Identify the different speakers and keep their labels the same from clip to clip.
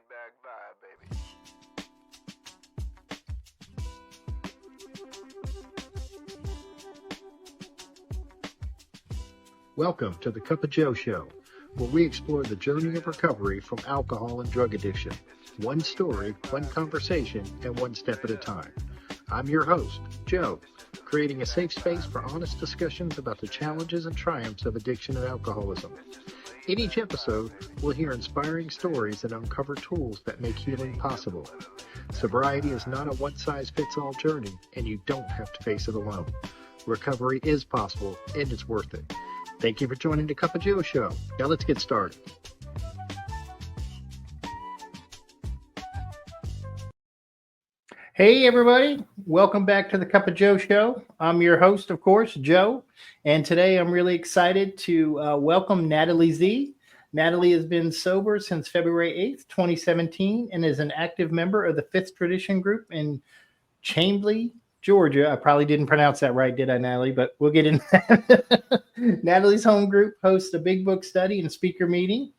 Speaker 1: bag vibe, baby.
Speaker 2: Welcome to the Cup of Joe Show, where we explore the journey of recovery from alcohol and drug addiction. One story, one conversation, and one step at a time. I'm your host, Joe, creating a safe space for honest discussions about the challenges and triumphs of addiction and alcoholism. In each episode, we'll hear inspiring stories and uncover tools that make healing possible. Sobriety is not a one-size-fits-all journey, and you don't have to face it alone. Recovery is possible, and it's worth it. Thank you for joining the Cup of Joe Show. Now let's get started. Hey everybody, welcome back to the Cup of Joe Show. I'm your host, of course, Joe, and today I'm really excited to welcome Natalie Z. Natalie has been sober since February 8th, 2017, and is an active member of the Fifth Tradition Group in Chamblee, Georgia. I probably didn't pronounce that right, did I, Natalie? But we'll get into that. Natalie's home group hosts a big book study and speaker meeting.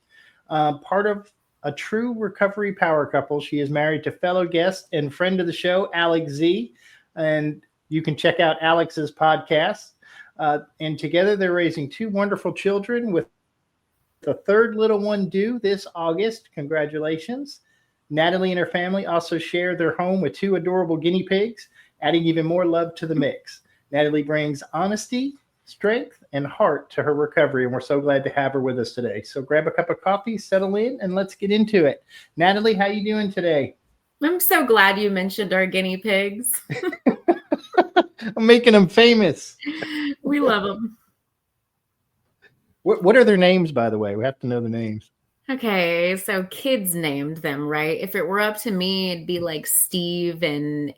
Speaker 2: Part of a true recovery power couple, she is married to fellow guest and friend of the show, Alex Z. And you can check out Alex's podcast. And together they're raising two wonderful children with the third little one due this August. Congratulations. Natalie and her family also share their home with two adorable guinea pigs, adding even more love to the mix. Natalie brings honesty, strength, and heart to her recovery, and we're so glad to have her with us today. So grab a cup of coffee, settle in, and let's get into it. Natalie, how you doing today?
Speaker 3: I'm so glad you mentioned our guinea pigs.
Speaker 2: I'm making them famous.
Speaker 3: We love them.
Speaker 2: What are their names, by the way? We have to know the names.
Speaker 3: Okay, so kids named them, right? If it were up to me, it'd be like Steve and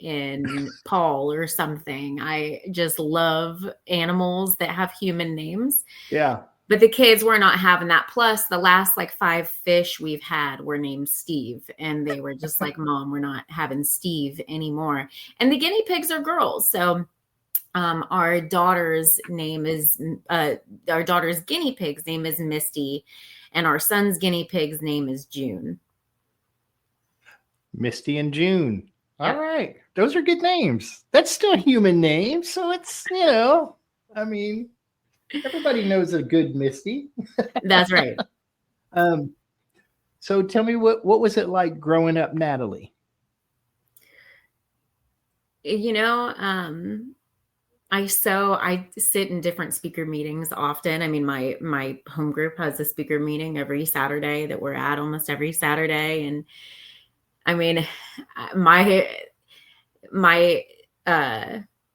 Speaker 3: Paul or something. I just love animals that have human names.
Speaker 2: Yeah.
Speaker 3: But the kids were not having that. Plus, the last 5 fish we've had were named Steve. And they were just like, Mom, we're not having Steve anymore. And the guinea pigs are girls. So our daughter's guinea pig's name is Misty. And our son's guinea pig's name is June.
Speaker 2: Misty and June.
Speaker 3: Yep.
Speaker 2: All right. Those are good names. That's still human names. So it's, everybody knows a good Misty.
Speaker 3: That's right.
Speaker 2: So tell me, what was it like growing up, Natalie?
Speaker 3: I sit in different speaker meetings often. I mean, my home group has a speaker meeting every Saturday that we're at almost every Saturday. And I mean, my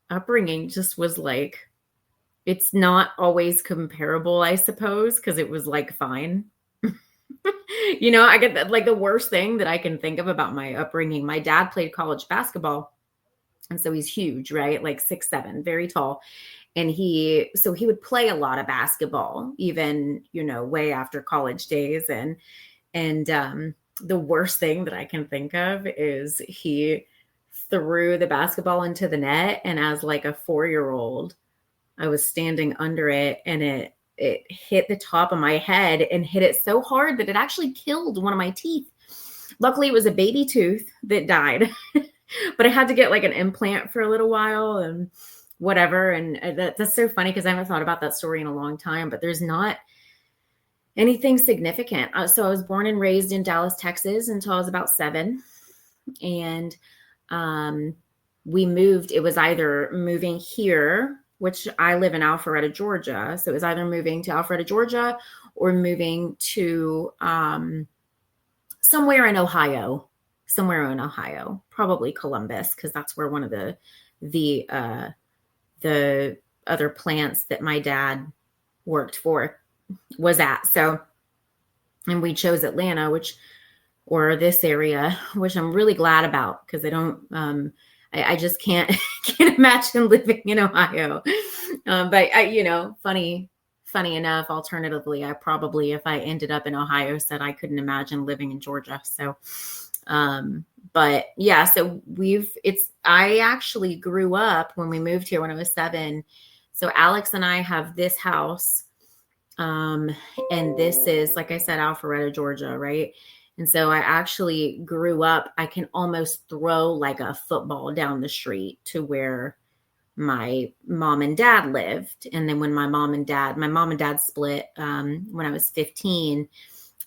Speaker 3: upbringing just was like, it's not always comparable, I suppose, because it was fine. I get that, the worst thing that I can think of about my upbringing. My dad played college basketball. And so he's huge, right? 6'7", very tall. And he would play a lot of basketball, even, way after college days. And the worst thing that I can think of is he threw the basketball into the net. And as a 4-year-old, I was standing under it and it hit the top of my head and hit it so hard that it actually killed one of my teeth. Luckily, it was a baby tooth that died. But I had to get an implant for a little while and whatever. And that's so funny because I haven't thought about that story in a long time, but there's not anything significant. So I was born and raised in Dallas, Texas until I was about 7. And we moved. It was either moving here, which I live in Alpharetta, Georgia. So it was either moving to Alpharetta, Georgia or moving to somewhere in Ohio. Probably Columbus, because that's where one of the other plants that my dad worked for was at. So, and we chose Atlanta, or this area, which I'm really glad about because I just can't imagine living in Ohio. But funny enough, alternatively, I probably, if I ended up in Ohio, said I couldn't imagine living in Georgia. So, but yeah, so I actually grew up when we moved here when I was 7. So Alex and I have this house. And this is, like I said, Alpharetta, Georgia. Right. And so I actually grew up, I can almost throw like a football down the street to where my mom and dad lived. And then when my mom and dad split when I was 15,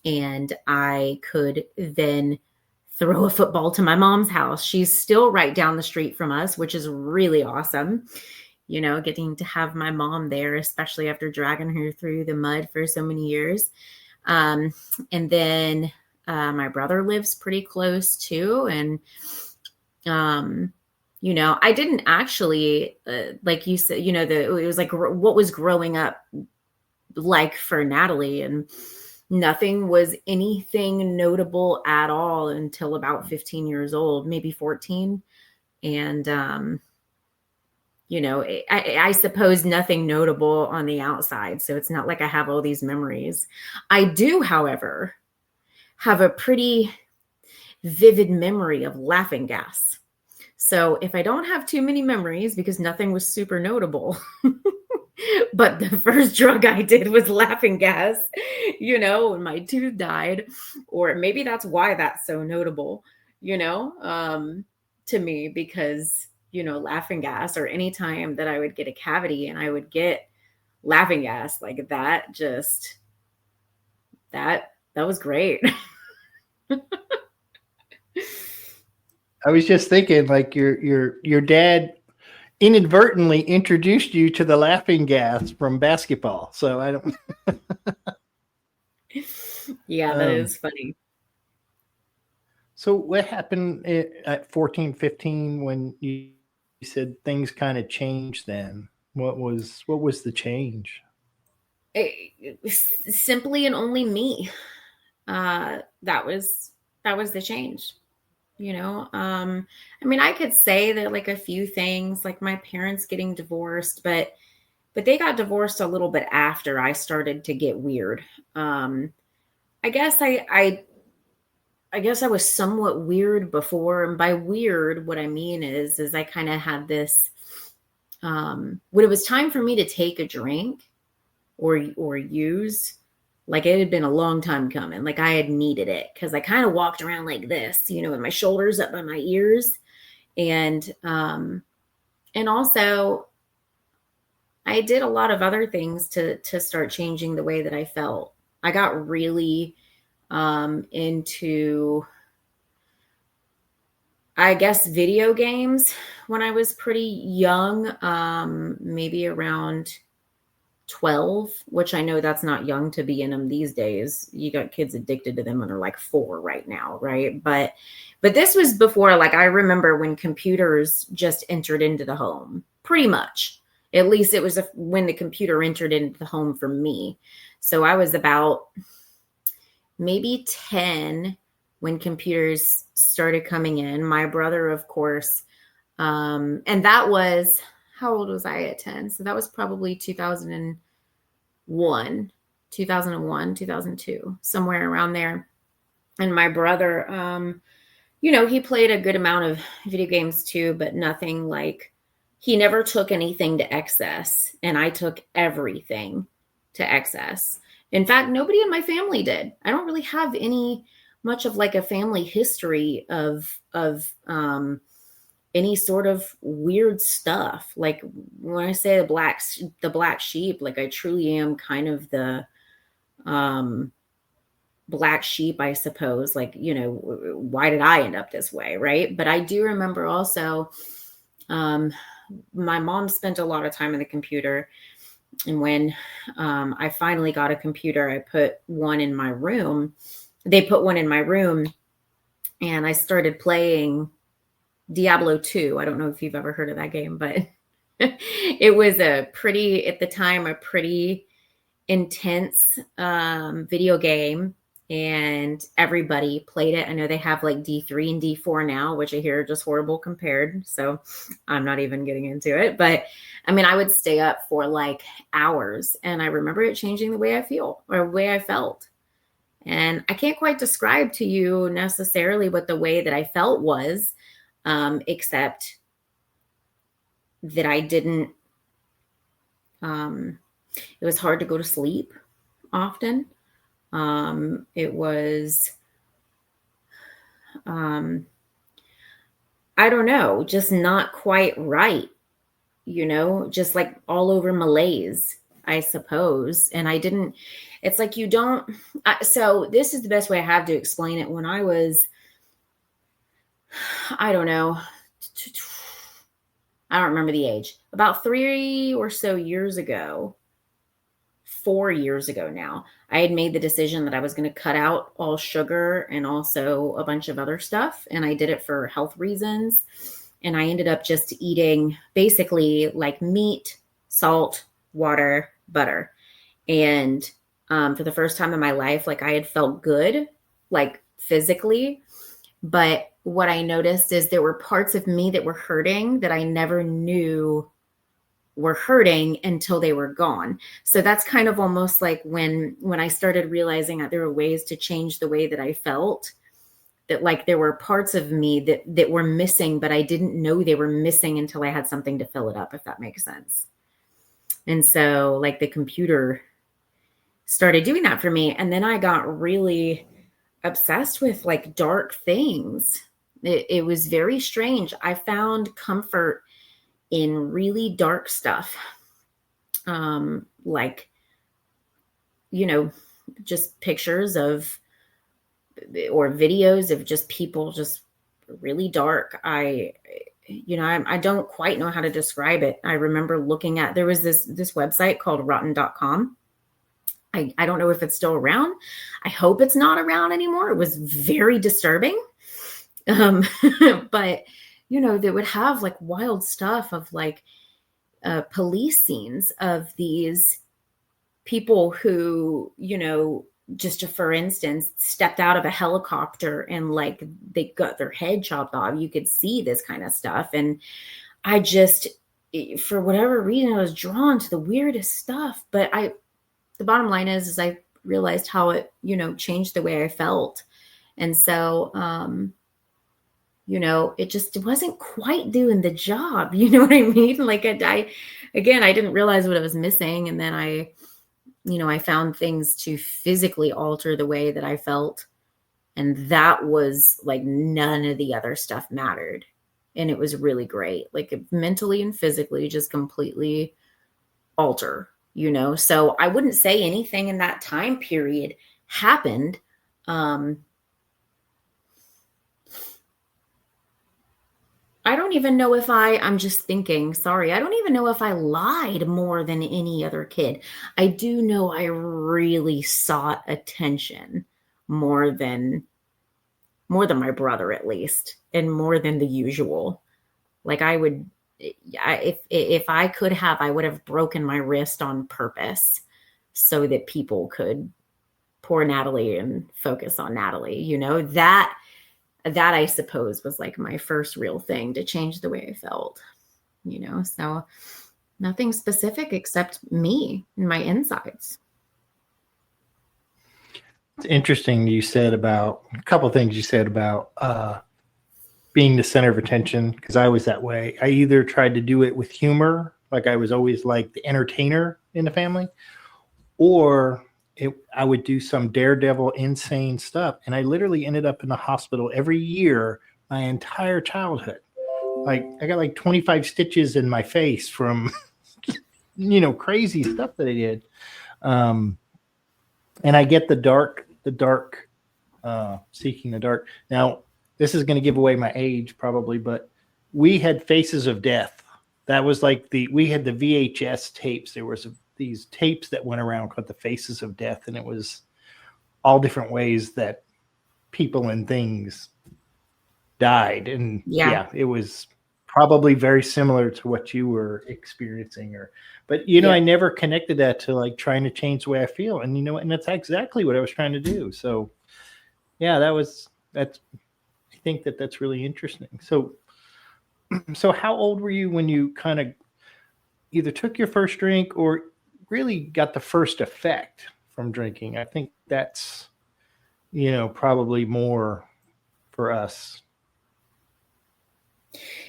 Speaker 3: and I could then throw a football to my mom's house. She's still right down the street from us, which is really awesome. You know, getting to have my mom there, especially after dragging her through the mud for so many years. And then my brother lives pretty close too. And, you know, I didn't actually, like you said, you know, it was like what was growing up like for Natalie, and nothing was anything notable at all until about 15 years old, maybe 14. And, you know, I suppose nothing notable on the outside. So it's not like I have all these memories. I do, however, have a pretty vivid memory of laughing gas. So if I don't have too many memories because nothing was super notable, but the first drug I did was laughing gas, you know, when my tooth died, or maybe that's why that's so notable, you know, to me, because, you know, laughing gas, or anytime that I would get a cavity and I would get laughing gas like that, just that was great.
Speaker 2: I was just thinking, like your dad inadvertently introduced you to the laughing gas from basketball. So I don't.
Speaker 3: Yeah, that is funny.
Speaker 2: So what happened at 14, 15 when you said things kind of changed then? What was the change?
Speaker 3: Simply and only me. That was the change. You know, I mean, I could say that like a few things, like my parents getting divorced, but they got divorced a little bit after I started to get weird. I guess I guess I was somewhat weird before, and by weird, what I mean is I kind of had this. When it was time for me to take a drink or use, like it had been a long time coming. Like I had needed it because I kind of walked around like this, you know, with my shoulders up by my ears. And also I did a lot of other things to start changing the way that I felt. I got really into, I guess, video games when I was pretty young, maybe around 12, which I know that's not young to be in them these days. You got kids addicted to them when they're like 4 right now, right? But this was before, like I remember when computers just entered into the home, pretty much. At least it was when the computer entered into the home for me. So I was about maybe 10 when computers started coming in. My brother, of course, and that was, how old was I at 10? So that was probably 2001, 2002, somewhere around there. And my brother, you know, he played a good amount of video games too, but nothing like, he never took anything to excess, and I took everything to excess. In fact, nobody in my family did. I don't really have any much of like a family history of any sort of weird stuff. Like when I say the black sheep, like I truly am kind of the black sheep, I suppose. Like, you know, why did I end up this way, right? But I do remember also my mom spent a lot of time on the computer. And when I finally got a computer, I put one in my room. They put one in my room, and I started playing Diablo 2. I don't know if you've ever heard of that game, but it was at the time, a pretty intense video game, and everybody played it. I know they have like D3 and D4 now, which I hear are just horrible compared. So I'm not even getting into it. But I mean, I would stay up for like hours, and I remember it changing the way I feel, or the way I felt. And I can't quite describe to you necessarily what the way that I felt was, except that I didn't, it was hard to go to sleep often. It was I don't know, just not quite right, just like all over malaise, I suppose. And I didn't, it's like you don't, so this is the best way I have to explain it. When I was, I don't know, I don't remember the age, about 3 or so years ago, 4 years ago now, I had made the decision that I was going to cut out all sugar and also a bunch of other stuff. And I did it for health reasons. And I ended up just eating basically like meat, salt, water, butter. And for the first time in my life, like I had felt good, like physically. But what I noticed is there were parts of me that were hurting that I never knew were hurting until they were gone. So that's kind of almost like when I started realizing that there were ways to change the way that I felt, that like there were parts of me that were missing, but I didn't know they were missing until I had something to fill it up, if that makes sense. And so like the computer started doing that for me. And then I got really obsessed with like dark things. It was very strange. I found comfort in really dark stuff. Like, just pictures of or videos of just people just really dark. I don't quite know how to describe it. I remember looking at, there was this website called rotten.com. I don't know if it's still around. I hope it's not around anymore. It was very disturbing. But they would have like wild stuff of like police scenes of these people who, just for instance, stepped out of a helicopter and like they got their head chopped off. You could see this kind of stuff. And I just, for whatever reason, I was drawn to the weirdest stuff. But the bottom line is I realized how it, changed the way I felt. And so, it wasn't quite doing the job. You know what I mean? Like I didn't realize what I was missing. And then I found things to physically alter the way that I felt. And that was like none of the other stuff mattered. And it was really great. Like mentally and physically just completely alter, So I wouldn't say anything in that time period happened. I don't even know if I'm just thinking, sorry, I don't even know if I lied more than any other kid. I do know I really sought attention more than my brother, at least, and more than the usual. Like if I could have, I would have broken my wrist on purpose so that people could pour Natalie and focus on Natalie, that I suppose was like my first real thing to change the way I felt, so nothing specific except me and my insides.
Speaker 2: It's interesting you said about a couple of things you said about being the center of attention, because I was that way. I either tried to do it with humor, like I was always like the entertainer in the family, or I would do some daredevil, insane stuff. And I literally ended up in the hospital every year, my entire childhood. Like I got like 25 stitches in my face from, crazy stuff that I did. And I get the dark, seeking the dark. Now, this is going to give away my age probably, but we had Faces of Death. That was like we had the VHS tapes. There was these tapes that went around called the Faces of Death, and it was all different ways that people and things died. And yeah, it was probably very similar to what you were experiencing, but I never connected that to like trying to change the way I feel. And and that's exactly what I was trying to do. So yeah, I think that's really interesting. So how old were you when you kind of either took your first drink or really got the first effect from drinking? I think that's, probably more for us.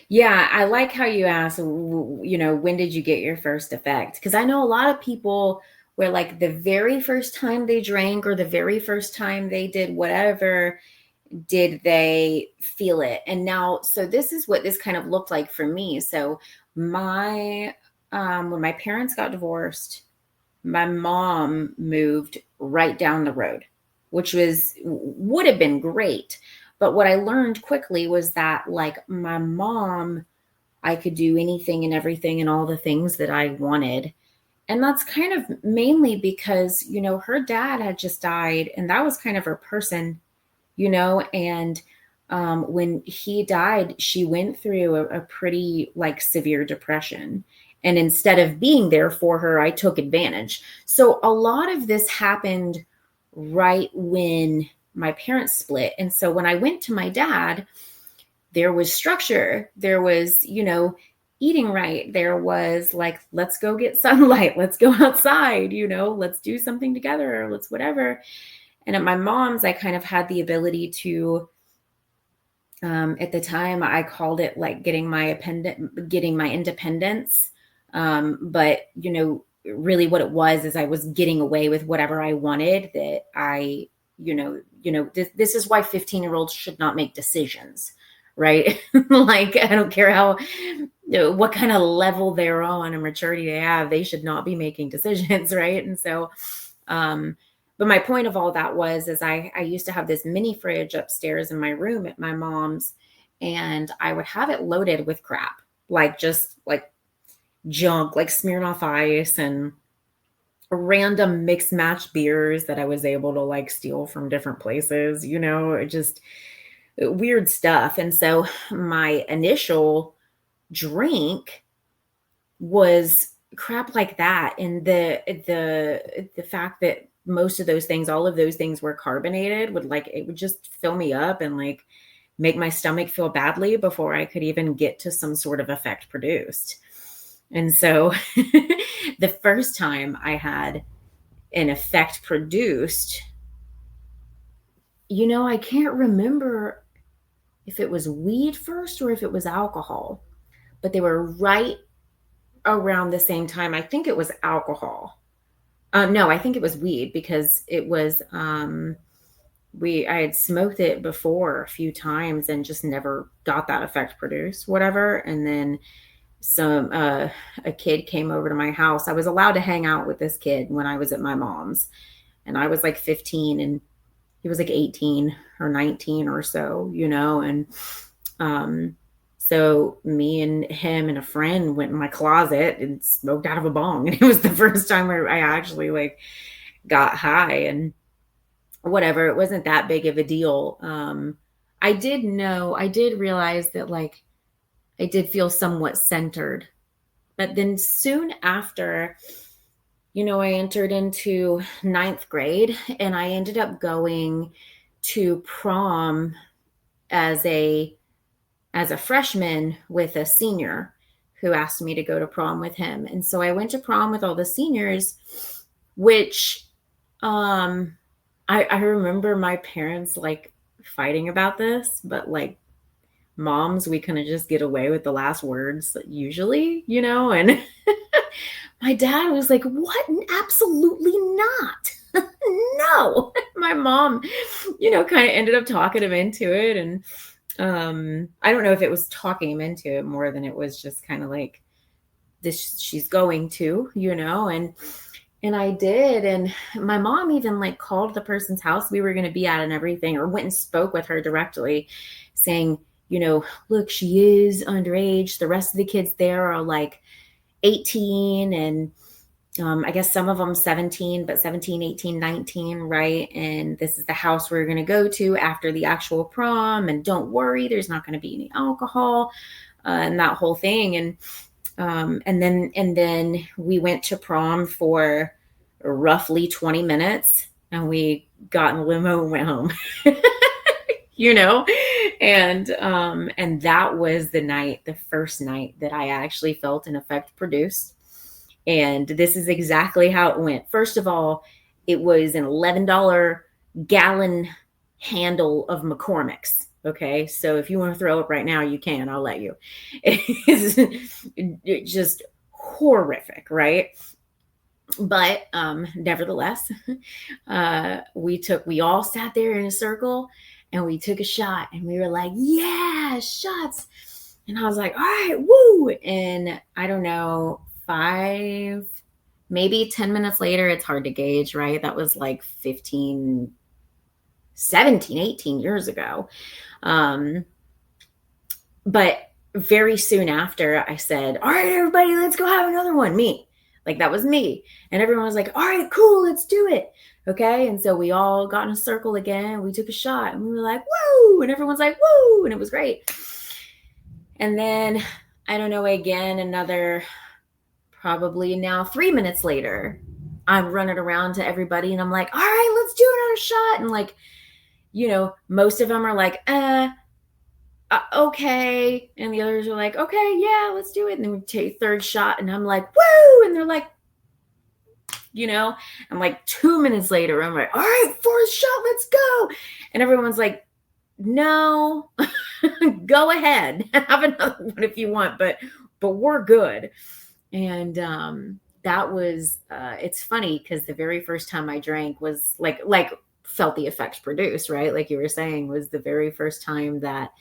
Speaker 3: Yeah, I like how you asked, when did you get your first effect? Because I know a lot of people where like the very first time they drank or the very first time they did whatever, did they feel it? And now, so this is what this kind of looked like for me. So my, when my parents got divorced, my mom moved right down the road, which would have been great. But what I learned quickly was that, like, my mom, I could do anything and everything and all the things that I wanted. And that's kind of mainly because, her dad had just died, and that was kind of her person, and when he died, she went through a pretty like severe depression. And instead of being there for her, I took advantage. So a lot of this happened right when my parents split. And so when I went to my dad, there was structure, there was, eating right. There was like, let's go get sunlight. Let's go outside, let's do something together. Let's whatever. And at my mom's, I kind of had the ability to, at the time I called it like getting my independence. But really what it was is I was getting away with whatever I wanted, that I, this is why 15-year-olds should not make decisions, right? Like, I don't care what kind of level they're on or maturity they have, they should not be making decisions. Right. And so, but my point of all that is I used to have this mini fridge upstairs in my room at my mom's, and I would have it loaded with crap, like just like junk, like Smirnoff Ice and random mixed match beers that I was able to like steal from different places, just weird stuff. And so my initial drink was crap like that. And the fact that most of those things, all of those things were carbonated, it would just fill me up and like make my stomach feel badly before I could even get to some sort of effect produced. And so the first time I had an effect produced, I can't remember if it was weed first or if it was alcohol, but they were right around the same time. I think it was alcohol. No, I think it was weed, because it was, I had smoked it before a few times and just never got that effect produced, whatever. And then a kid came over to my house. I was allowed to hang out with this kid when I was at my mom's, and I was like 15 and he was like 18 or 19 or so, and, so me and him and a friend went in my closet and smoked out of a bong. And it was the first time where I actually like got high and whatever. It wasn't that big of a deal. I did realize that like I did feel somewhat centered. But then soon after, I entered into 9th grade, and I ended up going to prom as a freshman with a senior who asked me to go to prom with him. And so I went to prom with all the seniors, which I remember my parents like fighting about this, but like moms, we kind of just get away with the last words usually, and my dad was like, what? Absolutely not. No. My mom, kind of ended up talking him into it. And I don't know if it was talking him into it more than it was just kind of like this, she's going to, and I did. And my mom even like called the person's house we were going to be at and everything, or went and spoke with her directly saying, look, she is underage. The rest of the kids there are like 18 and I guess some of them 17, but 17, 18, 19, right? And this is the house we're going to go to after the actual prom. And don't worry, there's not going to be any alcohol and that whole thing. And then we went to prom for roughly 20 minutes, and we got in a limo and went home. And that was the first night that I actually felt an effect produced. And this is exactly how it went. First of all, it was an $11 gallon handle of McCormick's. Okay. So if you want to throw up right now, you can, I'll let you. It's just horrific. Right. But nevertheless, we all sat there in a circle, and we took a shot and we were like, yeah, shots. And I was like, all right, woo. And I don't know, maybe 10 minutes later, it's hard to gauge, right? That was like 15, 17, 18 years ago. But very soon after, I said, all right, everybody, let's go have another one. Me. Like, that was me. And everyone was like, all right, cool, let's do it. Okay. And so we all got in a circle again. We took a shot and we were like, woo. And everyone's like, woo. And it was great. And then, I don't know, again, another probably now 3 minutes later, I'm running around to everybody and I'm like, all right, let's do another shot. And like, you know, most of them are like, okay. And the others are like, okay, yeah, let's do it. And then we take third shot and I'm like, woo. And they're like, you know, I'm like 2 minutes later, I'm like, all right, fourth shot, let's go. And everyone's like, no, go ahead, have another one if you want, but we're good. And that was it's funny because the very first time I drank was like felt the effects produced, right? Like you were saying, was the very first time that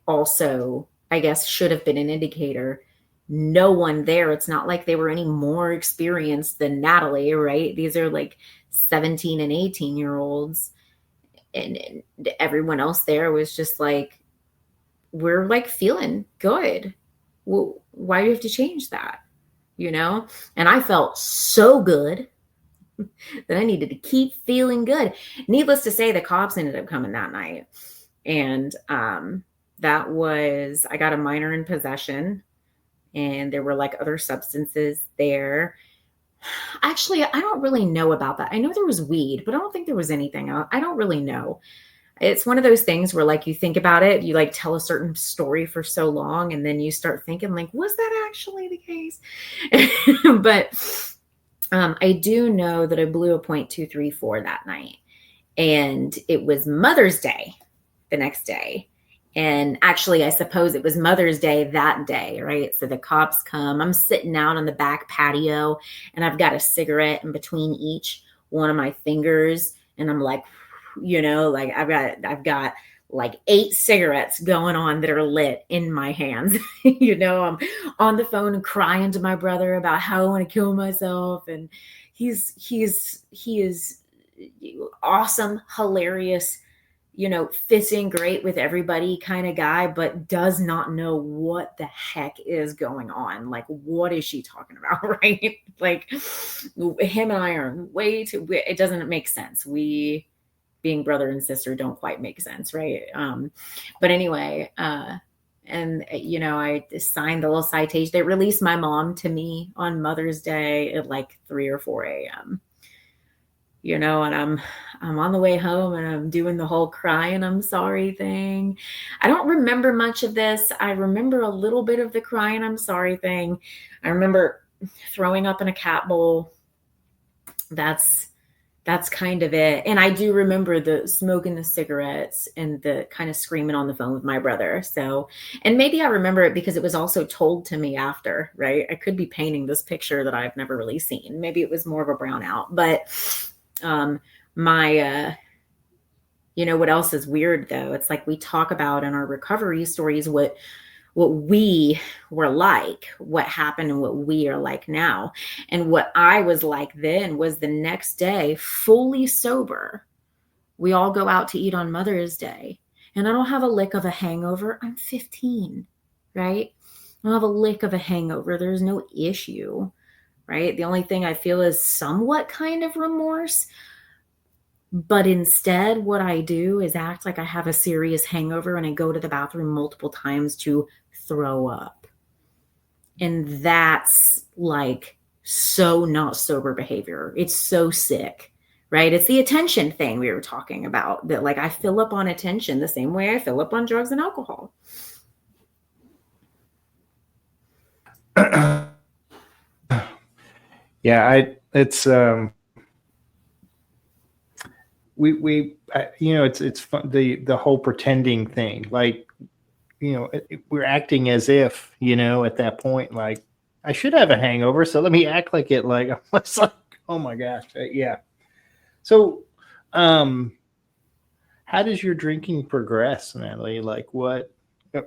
Speaker 3: also, I guess, should have been an indicator. No one there. It's not like they were any more experienced than Natalie, right? These are like 17 and 18-year-olds. And everyone else there was just like, we're like feeling good. Well, why do you have to change that? You know? And I felt so good that I needed to keep feeling good. Needless to say, the cops ended up coming that night. And that was, I got a minor in possession, and there were like other substances there. Actually, I don't really know about that. I know there was weed, but I don't think there was anything else. I don't really know. It's one of those things where like you think about it, you like tell a certain story for so long, and then you start thinking like, was that actually the case? But I do know that I blew a .234 that night, and it was Mother's Day the next day. And actually, I suppose it was Mother's Day that day, right? So the cops come. I'm sitting out on the back patio, and I've got a cigarette in between each one of my fingers, and I'm like, you know, like I've got like 8 cigarettes going on that are lit in my hands. You know, I'm on the phone and crying to my brother about how I want to kill myself, and he is awesome, hilarious, you know, fits in great with everybody kind of guy, but does not know what the heck is going on. Like, what is she talking about? Right? Like, him and I are way too, it doesn't make sense. We, being brother and sister, don't quite make sense. Right. But anyway, and, you know, I signed the little citation. They released my mom to me on Mother's Day at like 3 or 4 a.m. You know, and I'm on the way home and I'm doing the whole crying I'm sorry thing. I don't remember much of this. I remember a little bit of the crying I'm sorry thing. I remember throwing up in a cat bowl. That's kind of it. And I do remember the smoking the cigarettes and the kind of screaming on the phone with my brother. So, and maybe I remember it because it was also told to me after, right? I could be painting this picture that I've never really seen. Maybe it was more of a brownout, but you know, what else is weird though? It's like we talk about in our recovery stories, what we were like, what happened and what we are like now. And what I was like then was the next day, fully sober. We all go out to eat on Mother's Day, and I don't have a lick of a hangover. I'm 15, right? I don't have a lick of a hangover. There's no issue, right? The only thing I feel is somewhat kind of remorse. But instead, what I do is act like I have a serious hangover, and I go to the bathroom multiple times to throw up. And that's like so not sober behavior. It's so sick, right? It's the attention thing we were talking about, that like I fill up on attention the same way I fill up on drugs and alcohol.
Speaker 2: Yeah, it's you know, it's fun, the whole pretending thing. Like, you know, we're acting as if, you know, at that point, like, I should have a hangover, so let me act like it. Like, it's like, oh my gosh, yeah. So, how does your drinking progress, Natalie? Like what,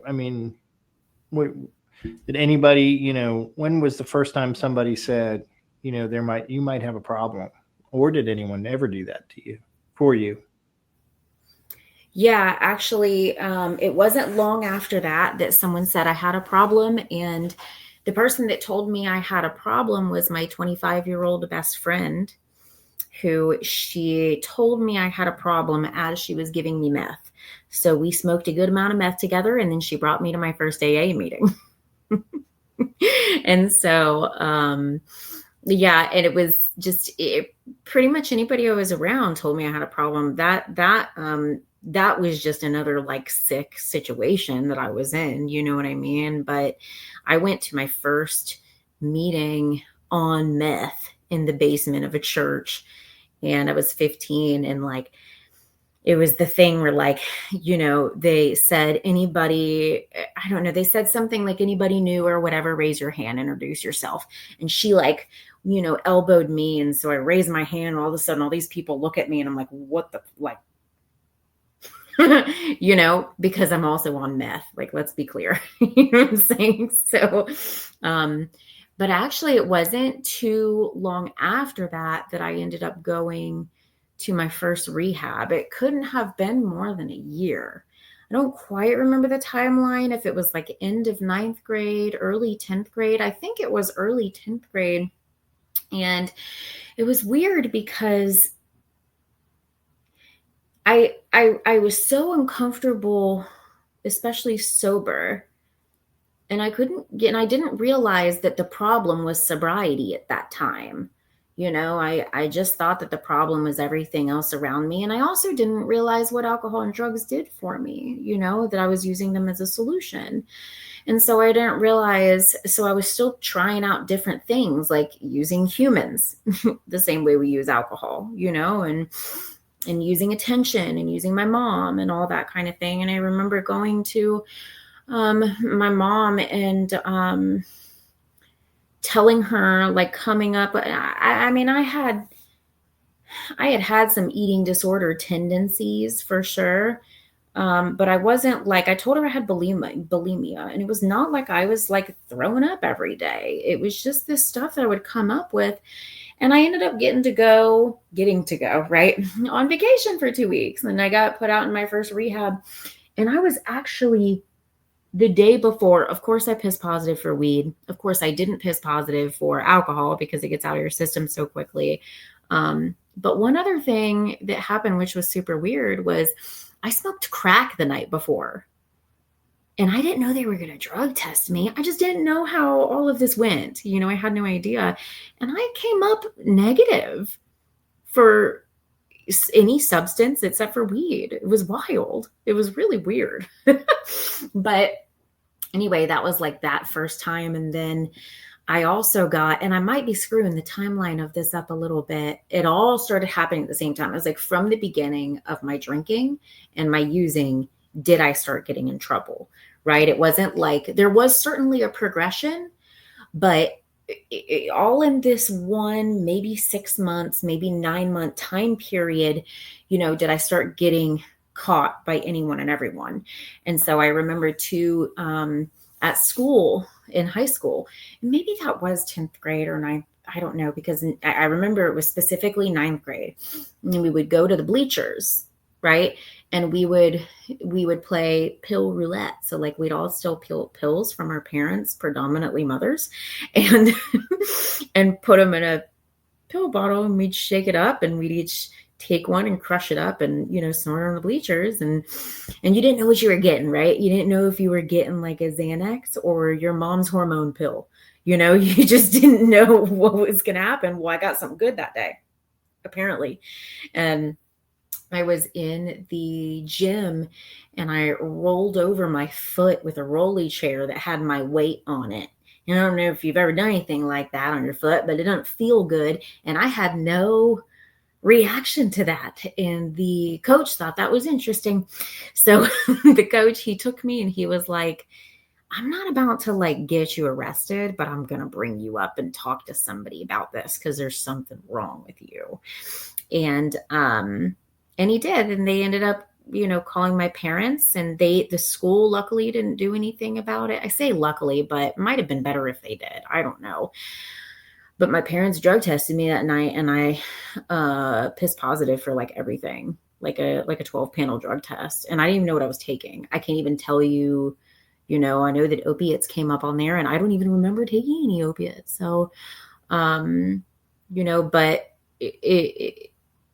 Speaker 2: I mean, what, did anybody, when was the first time somebody said, you might have a problem? Or did anyone ever do that to you, for you?
Speaker 3: Yeah, actually, it wasn't long after that someone said I had a problem. And the person that told me I had a problem was my 25-year-old best friend, who she told me I had a problem as she was giving me meth. So we smoked a good amount of meth together, and then she brought me to my first AA meeting. And so, yeah, and it was just pretty much anybody I was around told me I had a problem. That was just another like sick situation that I was in, you know what I mean? But I went to my first meeting on meth in the basement of a church, and I was 15, and like it was the thing where like, they said anybody, I don't know, they said something like anybody new or whatever, raise your hand, introduce yourself. And she like, elbowed me. And so I raised my hand, and all of a sudden all these people look at me, and I'm like, what the, like, because I'm also on meth. Like, let's be clear. You know what I'm saying? So, but actually it wasn't too long after that I ended up going to my first rehab. It couldn't have been more than a year. I don't quite remember the timeline, if it was like end of 9th grade, early 10th grade. I think it was early 10th grade. And it was weird because I was so uncomfortable, especially sober. And I didn't realize that the problem was sobriety at that time. I just thought that the problem was everything else around me. And I also didn't realize what alcohol and drugs did for me, that I was using them as a solution. And so I didn't realize, so I was still trying out different things, like using humans the same way we use alcohol, and using attention and using my mom and all that kind of thing. And I remember going to my mom and telling her, like, coming up, I mean, I had some eating disorder tendencies for sure. But I wasn't like, I told her I had bulimia, and it was not like I was like throwing up every day. It was just this stuff that I would come up with. And I ended up getting to go, right, on vacation for 2 weeks. And I got put out in my first rehab. And I was actually, the day before, of course, I pissed positive for weed. Of course, I didn't piss positive for alcohol because it gets out of your system so quickly. But one other thing that happened, which was super weird, was I smoked crack the night before. And I didn't know they were going to drug test me. I just didn't know how all of this went. I had no idea. And I came up negative for any substance except for weed. It was wild. It was really weird. But anyway, that was like that first time. And then I also got, and I might be screwing the timeline of this up a little bit, it all started happening at the same time. It was like from the beginning of my drinking and my using, did I start getting in trouble, right? It wasn't like, there was certainly a progression, but all in this one, maybe 6 months, maybe 9-month time period, did I start getting caught by anyone and everyone. And so I remember too, at school, in high school, maybe that was 10th grade or 9th, I don't know, because I remember it was specifically 9th grade. And we would go to the bleachers, right? And we would play pill roulette. So like we'd all steal pills from our parents, predominantly mothers, and and put them in a pill bottle, and we'd shake it up, and we'd each take one and crush it up and, snort it on the bleachers. And you didn't know what you were getting, right? You didn't know if you were getting like a Xanax or your mom's hormone pill. You just didn't know what was going to happen. Well, I got something good that day, apparently. And I was in the gym and I rolled over my foot with a rolly chair that had my weight on it. And I don't know if you've ever done anything like that on your foot, but it doesn't feel good. And I had no reaction to that. And the coach thought that was interesting. So the coach, he took me and he was like, I'm not about to like get you arrested, but I'm going to bring you up and talk to somebody about this because there's something wrong with you. And he did. And they ended up calling my parents, and the school luckily didn't do anything about it. I say luckily, but it might have been better if they did. I don't know. But my parents drug tested me that night, and I pissed positive for like everything, like a 12-panel drug test. And I didn't even know what I was taking. I can't even tell you, I know that opiates came up on there, and I don't even remember taking any opiates. So, but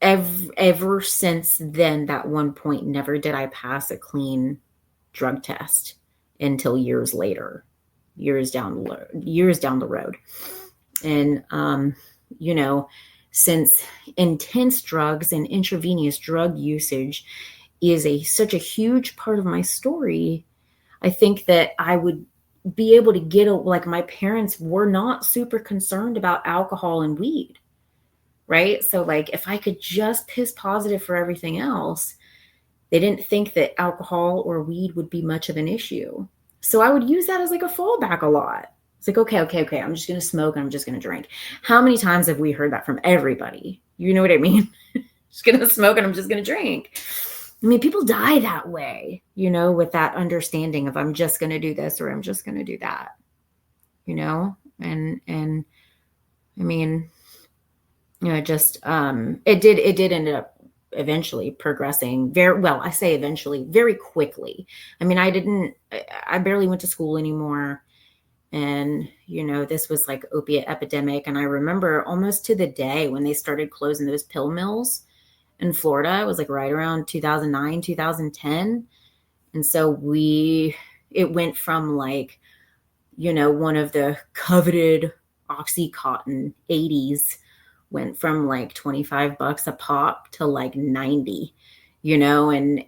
Speaker 3: ever since then, that one point, never did I pass a clean drug test until years later, years down the road. And, since intense drugs and intravenous drug usage is such a huge part of my story, I think that I would be able to get like my parents were not super concerned about alcohol and weed, right? So like if I could just piss positive for everything else, they didn't think that alcohol or weed would be much of an issue. So I would use that as like a fallback a lot. It's like, okay. I'm just going to smoke and I'm just going to drink. How many times have we heard that from everybody? You know what I mean? Just going to smoke and I'm just going to drink. I mean, people die that way, with that understanding of I'm just going to do this or I'm just going to do that, and I mean, just, it did end up eventually progressing very well. I say eventually, very quickly. I mean, I barely went to school anymore. And, this was like opiate epidemic. And I remember almost to the day when they started closing those pill mills in Florida. It was like right around 2009, 2010. And so it went from like, one of the coveted Oxycontin 80s went from like $25 a pop to like 90, and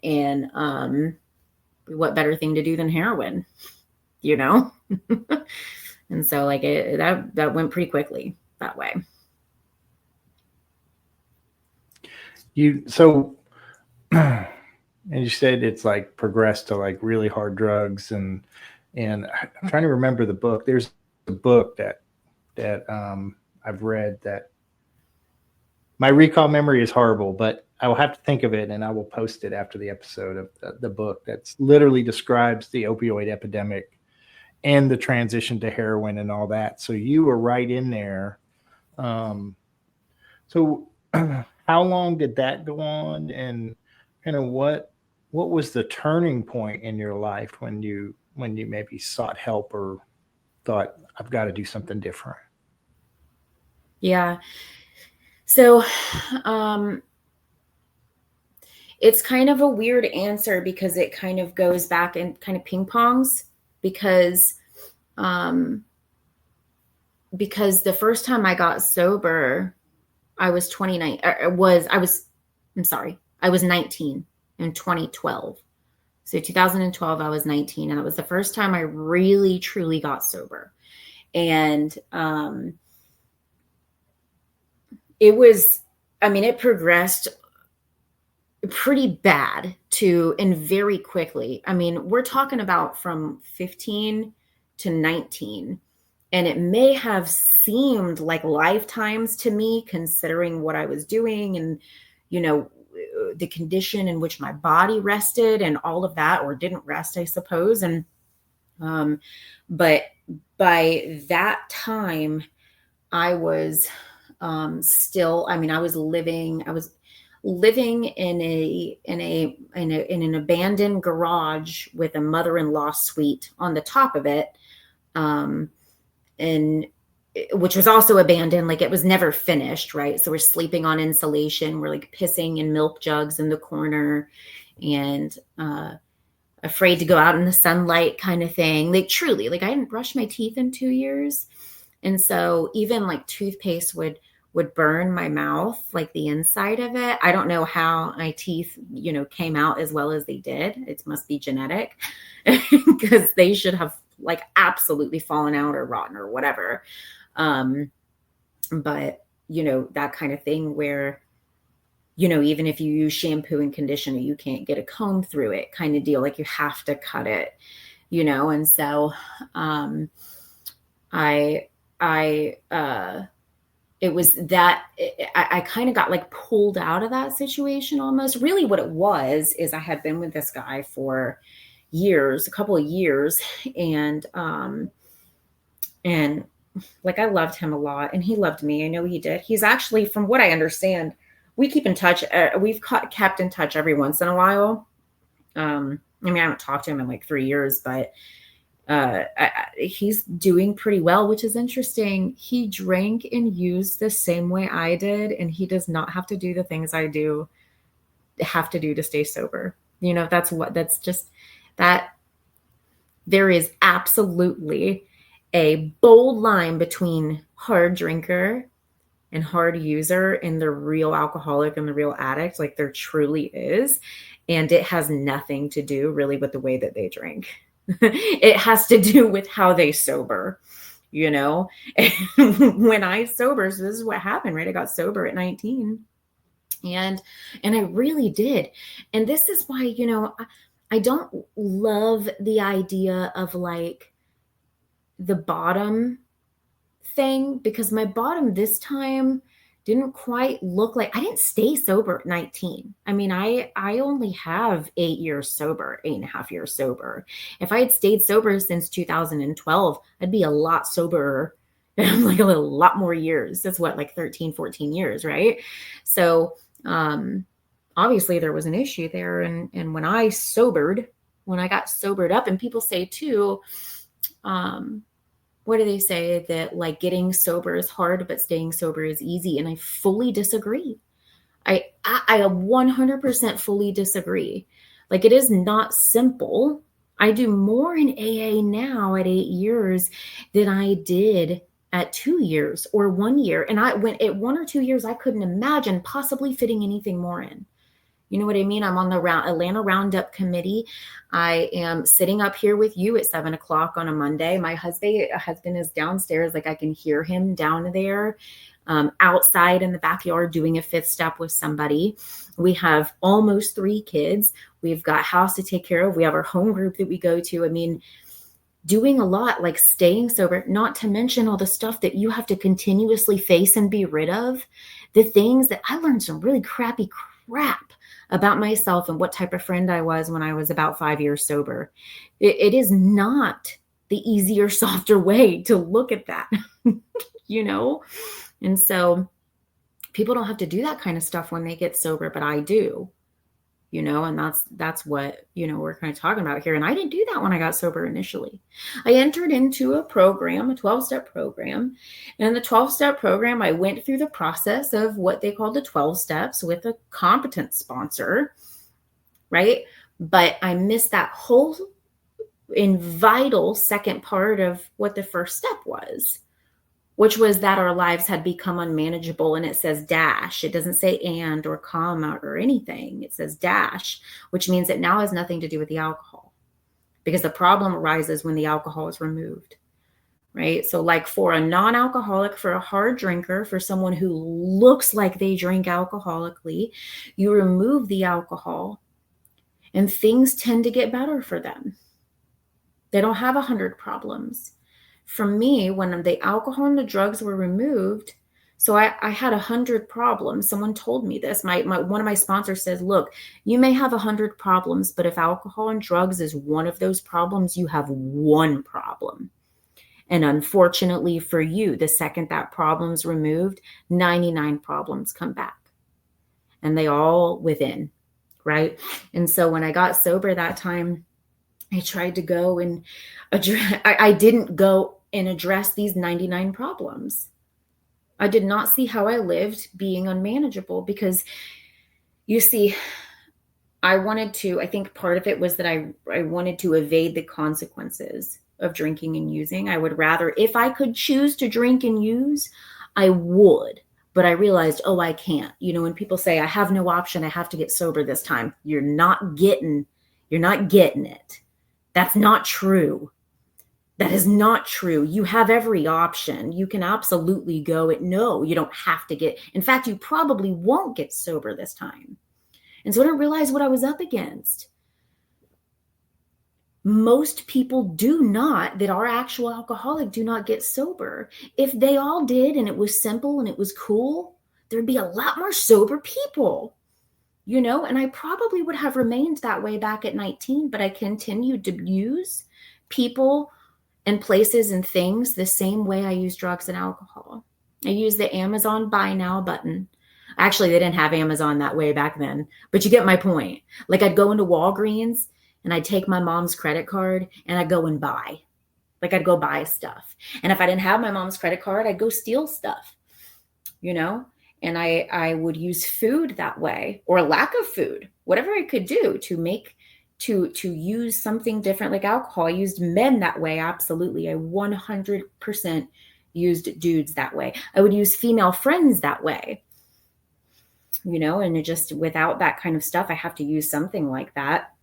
Speaker 3: what better thing to do than heroin, and so like that went pretty quickly that way.
Speaker 2: And you said it's like progressed to like really hard drugs, and I'm trying to remember the book. There's a book that I've read that my recall memory is horrible, but I will have to think of it and I will post it after the episode of the book that's literally describes the opioid epidemic and the transition to heroin and all that. So you were right in there. So how long did that go on, and kind of what was the turning point in your life when you maybe sought help or thought, I've got to do something different?
Speaker 3: Yeah. So, it's kind of a weird answer because it kind of goes back and kind of ping pongs because the first time I got sober, I was 29. I was 19 in 2012. So 2012, I was 19, and it was the first time I really, truly got sober. And it progressed pretty bad and very quickly. I mean, we're talking about from 15 to 19. And it may have seemed like lifetimes to me, considering what I was doing and, the condition in which my body rested and all of that, or didn't rest, I suppose. And, but by that time I was, still, I mean, I was living in an abandoned garage with a mother-in-law suite on the top of it. And which was also abandoned, like it was never finished, right? So we're sleeping on insulation, we're like pissing in milk jugs in the corner, and afraid to go out in the sunlight kind of thing. Like truly, like I hadn't brushed my teeth in 2 years. And so even like toothpaste would burn my mouth, like the inside of it. I don't know how my teeth, came out as well as they did. It must be genetic because they should have like absolutely fallen out or rotten or whatever. But that kind of thing where, even if you use shampoo and conditioner, you can't get a comb through it kind of deal. Like you have to cut it, and so, it was that I kind of got like pulled out of that situation almost. Really what it was is I had been with this guy for years, a couple of years. And like, I loved him a lot and he loved me. I know he did. He's actually, from what I understand, we keep in touch. We've kept in touch every once in a while. I mean, I haven't talked to him in like 3 years, but he's doing pretty well, which is interesting. He drank and used the same way I did, and he does not have to do the things I have to do to stay sober. You know, that's just that. There is absolutely a bold line between hard drinker and hard user and the real alcoholic and the real addict. Like, there truly is. And it has nothing to do really with the way that they drink. It has to do with how they sober, you know? And when I sober, so this is what happened, right? I got sober at 19 and I really did. And this is why, you know, I don't love the idea of like the bottom thing, because my bottom this time didn't quite look like, I didn't stay sober at 19. I mean, I only have 8 years sober, 8.5 years sober. If I had stayed sober since 2012, I'd be a lot soberer. Like a lot more years. That's what, like 13, 14 years, right? So obviously there was an issue there. And when I got sobered up, and people say too, what do they say? That like getting sober is hard, but staying sober is easy. And I fully disagree. I 100% fully disagree. Like, it is not simple. I do more in AA now at 8 years than I did at 2 years or 1 year. And I went at 1 or 2 years, I couldn't imagine possibly fitting anything more in. You know what I mean? I'm on the Atlanta Roundup committee. I am sitting up here with you at 7 o'clock on a Monday. My husband is downstairs. Like, I can hear him down there, outside in the backyard doing a fifth step with somebody. We have almost 3 kids. We've got house to take care of. We have our home group that we go to. I mean, doing a lot, like staying sober, not to mention all the stuff that you have to continuously face and be rid of. The things that I learned, some really crappy crap about myself and what type of friend I was when I was about 5 years sober. It is not the easier, softer way to look at that, you know? And so people don't have to do that kind of stuff when they get sober, but I do, you know, and that's what, you know, we're kind of talking about here. And I didn't do that when I got sober initially. I entered into a program, a 12-step program. And in the 12-step program, I went through the process of what they call the 12 steps with a competent sponsor, right? But I missed that whole and vital second part of what the first step was, which was that our lives had become unmanageable. And it says dash. It doesn't say and or comma or anything. It says dash, which means it now has nothing to do with the alcohol, because the problem arises when the alcohol is removed, right? So like for a non-alcoholic, for a hard drinker, for someone who looks like they drink alcoholically, you remove the alcohol and things tend to get better for them. They don't have 100 problems. For me, when the alcohol and the drugs were removed, so I had 100 problems. Someone told me this. One of my sponsors says, look, you may have 100 problems, but if alcohol and drugs is one of those problems, you have one problem. And unfortunately for you, the second that problem's removed, 99 problems come back. And they all within, right? And so when I got sober that time, I tried to go and I didn't go and address these 99 problems. I did not see how I lived being unmanageable, because you see, I think part of it was that I wanted to evade the consequences of drinking and using. I would rather, if I could choose to drink and use, I would. But I realized, I can't. You know, when people say I have no option, I have to get sober this time, you're not getting it. That's not true. That is not true. You have every option. You can absolutely go it. No, you don't have to get. In fact, you probably won't get sober this time. And so I didn't realize what I was up against. most people that are actual alcoholic do not get sober. If they all did and it was simple and it was cool, there'd be a lot more sober people, and I probably would have remained that way back at 19, but I continued to use people and places and things the same way I use drugs and alcohol. I use the Amazon buy now button. Actually, they didn't have Amazon that way back then, but you get my point. Like, I'd go into Walgreens and I'd take my mom's credit card and I'd go and buy. Like, I'd go buy stuff. And if I didn't have my mom's credit card, I'd go steal stuff, and I would use food that way, or a lack of food, whatever I could do to use something different, like alcohol. I used men that way. Absolutely. I 100% used dudes that way. I would use female friends that way, and it just, without that kind of stuff, I have to use something like that.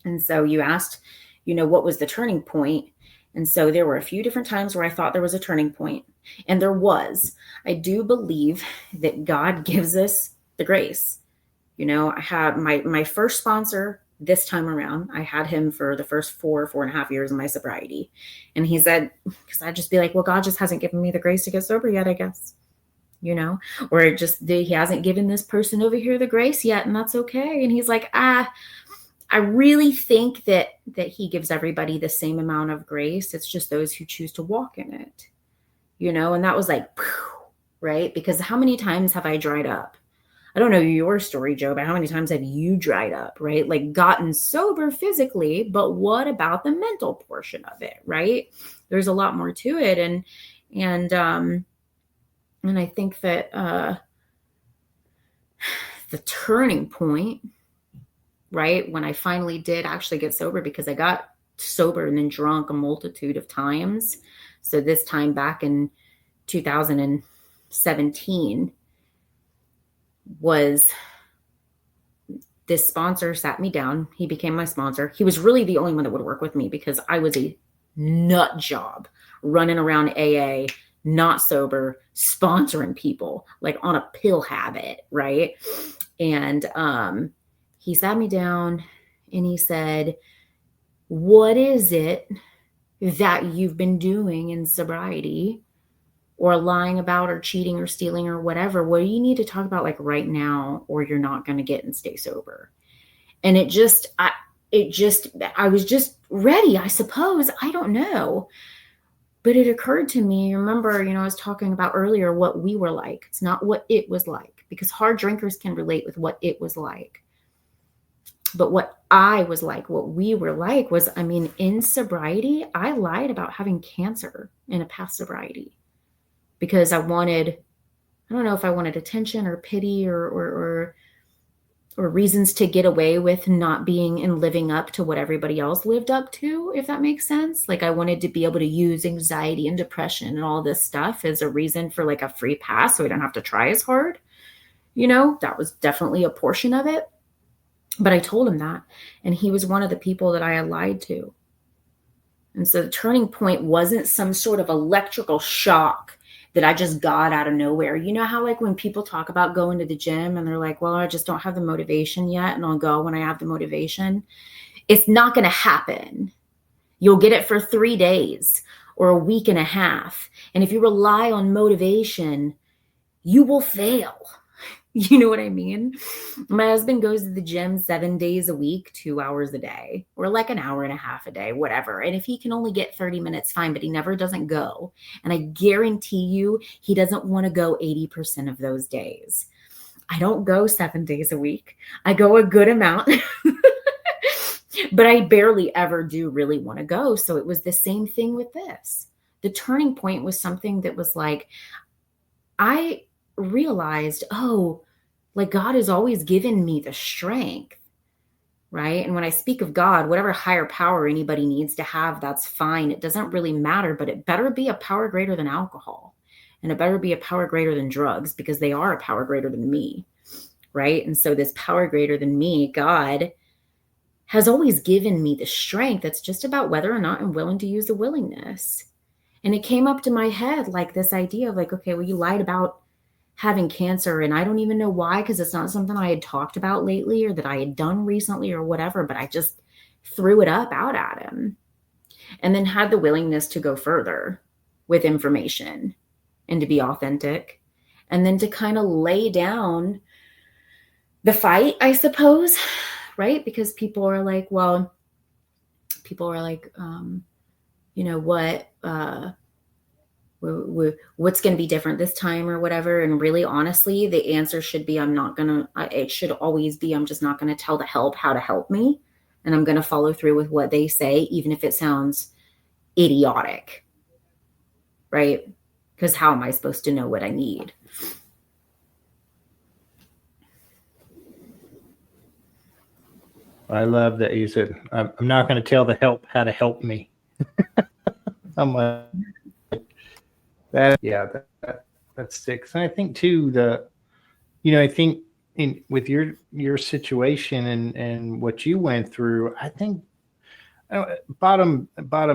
Speaker 3: And so you asked, what was the turning point? And so there were a few different times where I thought there was a turning point, and there was. I do believe that God gives us the grace. I had my first sponsor this time around. I had him for the first 4.5 years of my sobriety. And he said, because I'd just be like, well, God just hasn't given me the grace to get sober yet, I guess, or he hasn't given this person over here the grace yet. And that's okay. And he's like, I really think that he gives everybody the same amount of grace. It's just those who choose to walk in it, and that was like, right? Because how many times have I dried up? I don't know your story, Joe, but how many times have you dried up, right? Like, gotten sober physically, but what about the mental portion of it, right? There's a lot more to it. And I think that the turning point, right, when I finally did actually get sober, because I got sober and then drunk a multitude of times. So this time back in 2017 was, this sponsor sat me down. He became my sponsor. He was really the only one that would work with me, because I was a nut job running around AA, not sober, sponsoring people, like on a pill habit, right? And he sat me down and he said, what is it that you've been doing in sobriety, or lying about, or cheating, or stealing, or whatever? What do you need to talk about, like, right now, or you're not going to get and stay sober? And I was just ready, I suppose. I don't know. But it occurred to me, remember, I was talking about earlier what we were like. It's not what it was like, because hard drinkers can relate with what it was like. But what I was like, what we were like was, in sobriety, I lied about having cancer in a past sobriety, because I don't know if I wanted attention or pity or reasons to get away with not being and living up to what everybody else lived up to, if that makes sense. Like, I wanted to be able to use anxiety and depression and all this stuff as a reason for, like, a free pass, so I don't have to try as hard. That was definitely a portion of it. But I told him that, and he was one of the people that I had lied to. And so the turning point wasn't some sort of electrical shock that I just got out of nowhere. You know how, like, when people talk about going to the gym and they're like, well, I just don't have the motivation yet, and I'll go when I have the motivation. It's not going to happen. You'll get it for 3 days or a week and a half. And if you rely on motivation, you will fail. You know what I mean? My husband goes to the gym 7 days a week, 2 hours a day, or like an hour and a half a day, whatever. And if he can only get 30 minutes, fine, but he never doesn't go. And I guarantee you, he doesn't want to go 80% of those days. I don't go 7 days a week. I go a good amount, but I barely ever do really want to go. So it was the same thing with this. The turning point was something that was like, I realized, like, God has always given me the strength, right? And when I speak of God, whatever higher power anybody needs to have, that's fine. It doesn't really matter, but it better be a power greater than alcohol, and it better be a power greater than drugs, because they are a power greater than me, right? And so this power greater than me, God, has always given me the strength. It's just about whether or not I'm willing to use the willingness. And it came up to my head, like, this idea of, like, okay, well, you lied about having cancer, and I don't even know why, because it's not something I had talked about lately or that I had done recently or whatever, but I just threw it up out at him, and then had the willingness to go further with information and to be authentic, and then to kind of lay down the fight, I suppose, right? Because people are like, you know, what's going to be different this time or whatever. And really, honestly, the answer should be, it should always be, I'm just not going to tell the help how to help me. And I'm going to follow through with what they say, even if it sounds idiotic, right? Because how am I supposed to know what I need?
Speaker 2: I love that you said, I'm not going to tell the help how to help me. I'm like, that sticks. And I think too, I think with your situation and what you went through, I think bottom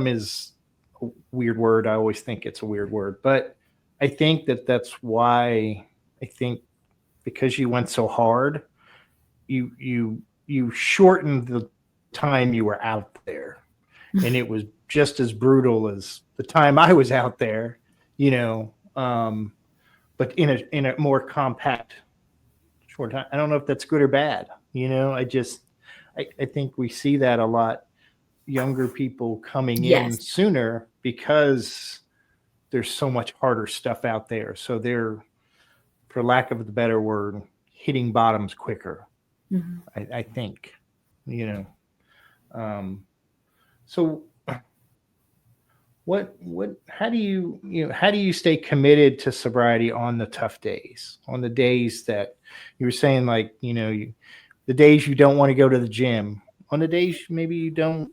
Speaker 2: is a weird word. I always think it's a weird word, but I think that's why I think because you went so hard, you shortened the time you were out there, and it was just as brutal as the time I was out there, but in a more compact short time. I don't know if that's good or bad. I think we see that a lot, younger people coming in sooner because there's so much harder stuff out there. So they're, for lack of the better word, hitting bottoms quicker. Mm-hmm. I think, so how do you stay committed to sobriety on the tough days, on the days that you were saying, like, the days you don't want to go to the gym, on the days maybe you don't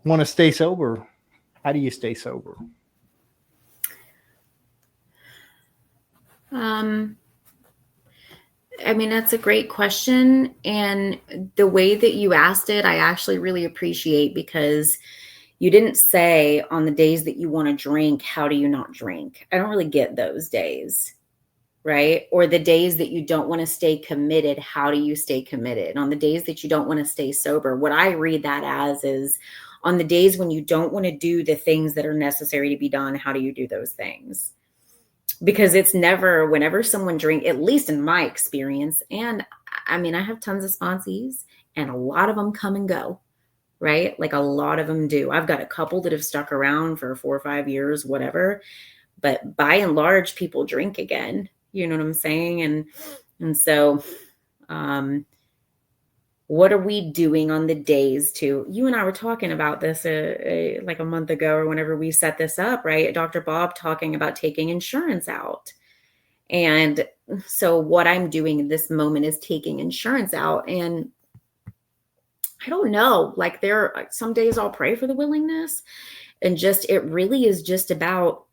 Speaker 2: want to stay sober? How do you stay sober?
Speaker 3: I mean, that's a great question. And the way that you asked it, I actually really appreciate, because you didn't say on the days that you want to drink, how do you not drink? I don't really get those days, right? Or the days that you don't want to stay committed, how do you stay committed? On the days that you don't want to stay sober, what I read that as is, on the days when you don't want to do the things that are necessary to be done, how do you do those things? Because it's never, whenever someone drink, at least in my experience, and I mean, I have tons of sponsees and a lot of them come and go, right? Like a lot of them do. I've got a couple that have stuck around for 4 or 5 years, whatever, but by and large, people drink again. You know what I'm saying? And so, what are we doing on the days to, you and I were talking about this like a month ago or whenever we set this up, right? Dr. Bob talking about taking insurance out. And so what I'm doing in this moment is taking insurance out. And I don't know, like there are some days I'll pray for the willingness, and just, it really is just about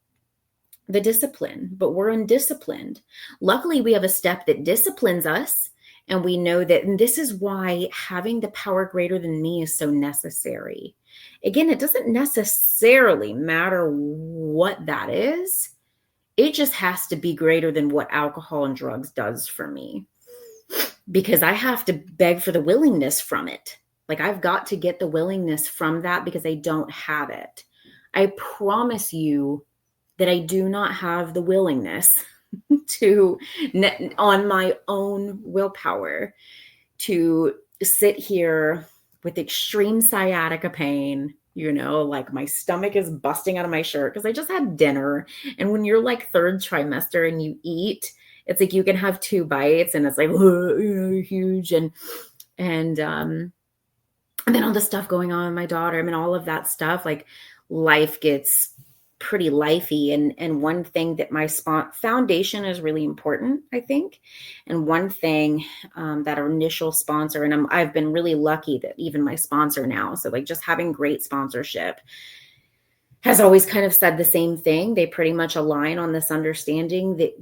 Speaker 3: the discipline, but we're undisciplined. Luckily, we have a step that disciplines us. And we know that, and this is why having the power greater than me is so necessary. Again, it doesn't necessarily matter what that is. It just has to be greater than what alcohol and drugs does for me, because I have to beg for the willingness from it. Like, I've got to get the willingness from that because I don't have it. I promise you that I do not have the willingness to, on my own willpower, to sit here with extreme sciatica pain, like my stomach is busting out of my shirt because I just had dinner. And when you're like third trimester and you eat, it's like you can have 2 bites and it's like huge, and then all the stuff going on with my daughter, I mean, all of that stuff, like life gets pretty lifey. And one thing that my foundation is really important, I think. And one thing that our initial sponsor, and I've been really lucky that even my sponsor now, so like just having great sponsorship, has always kind of said the same thing. They pretty much align on this understanding that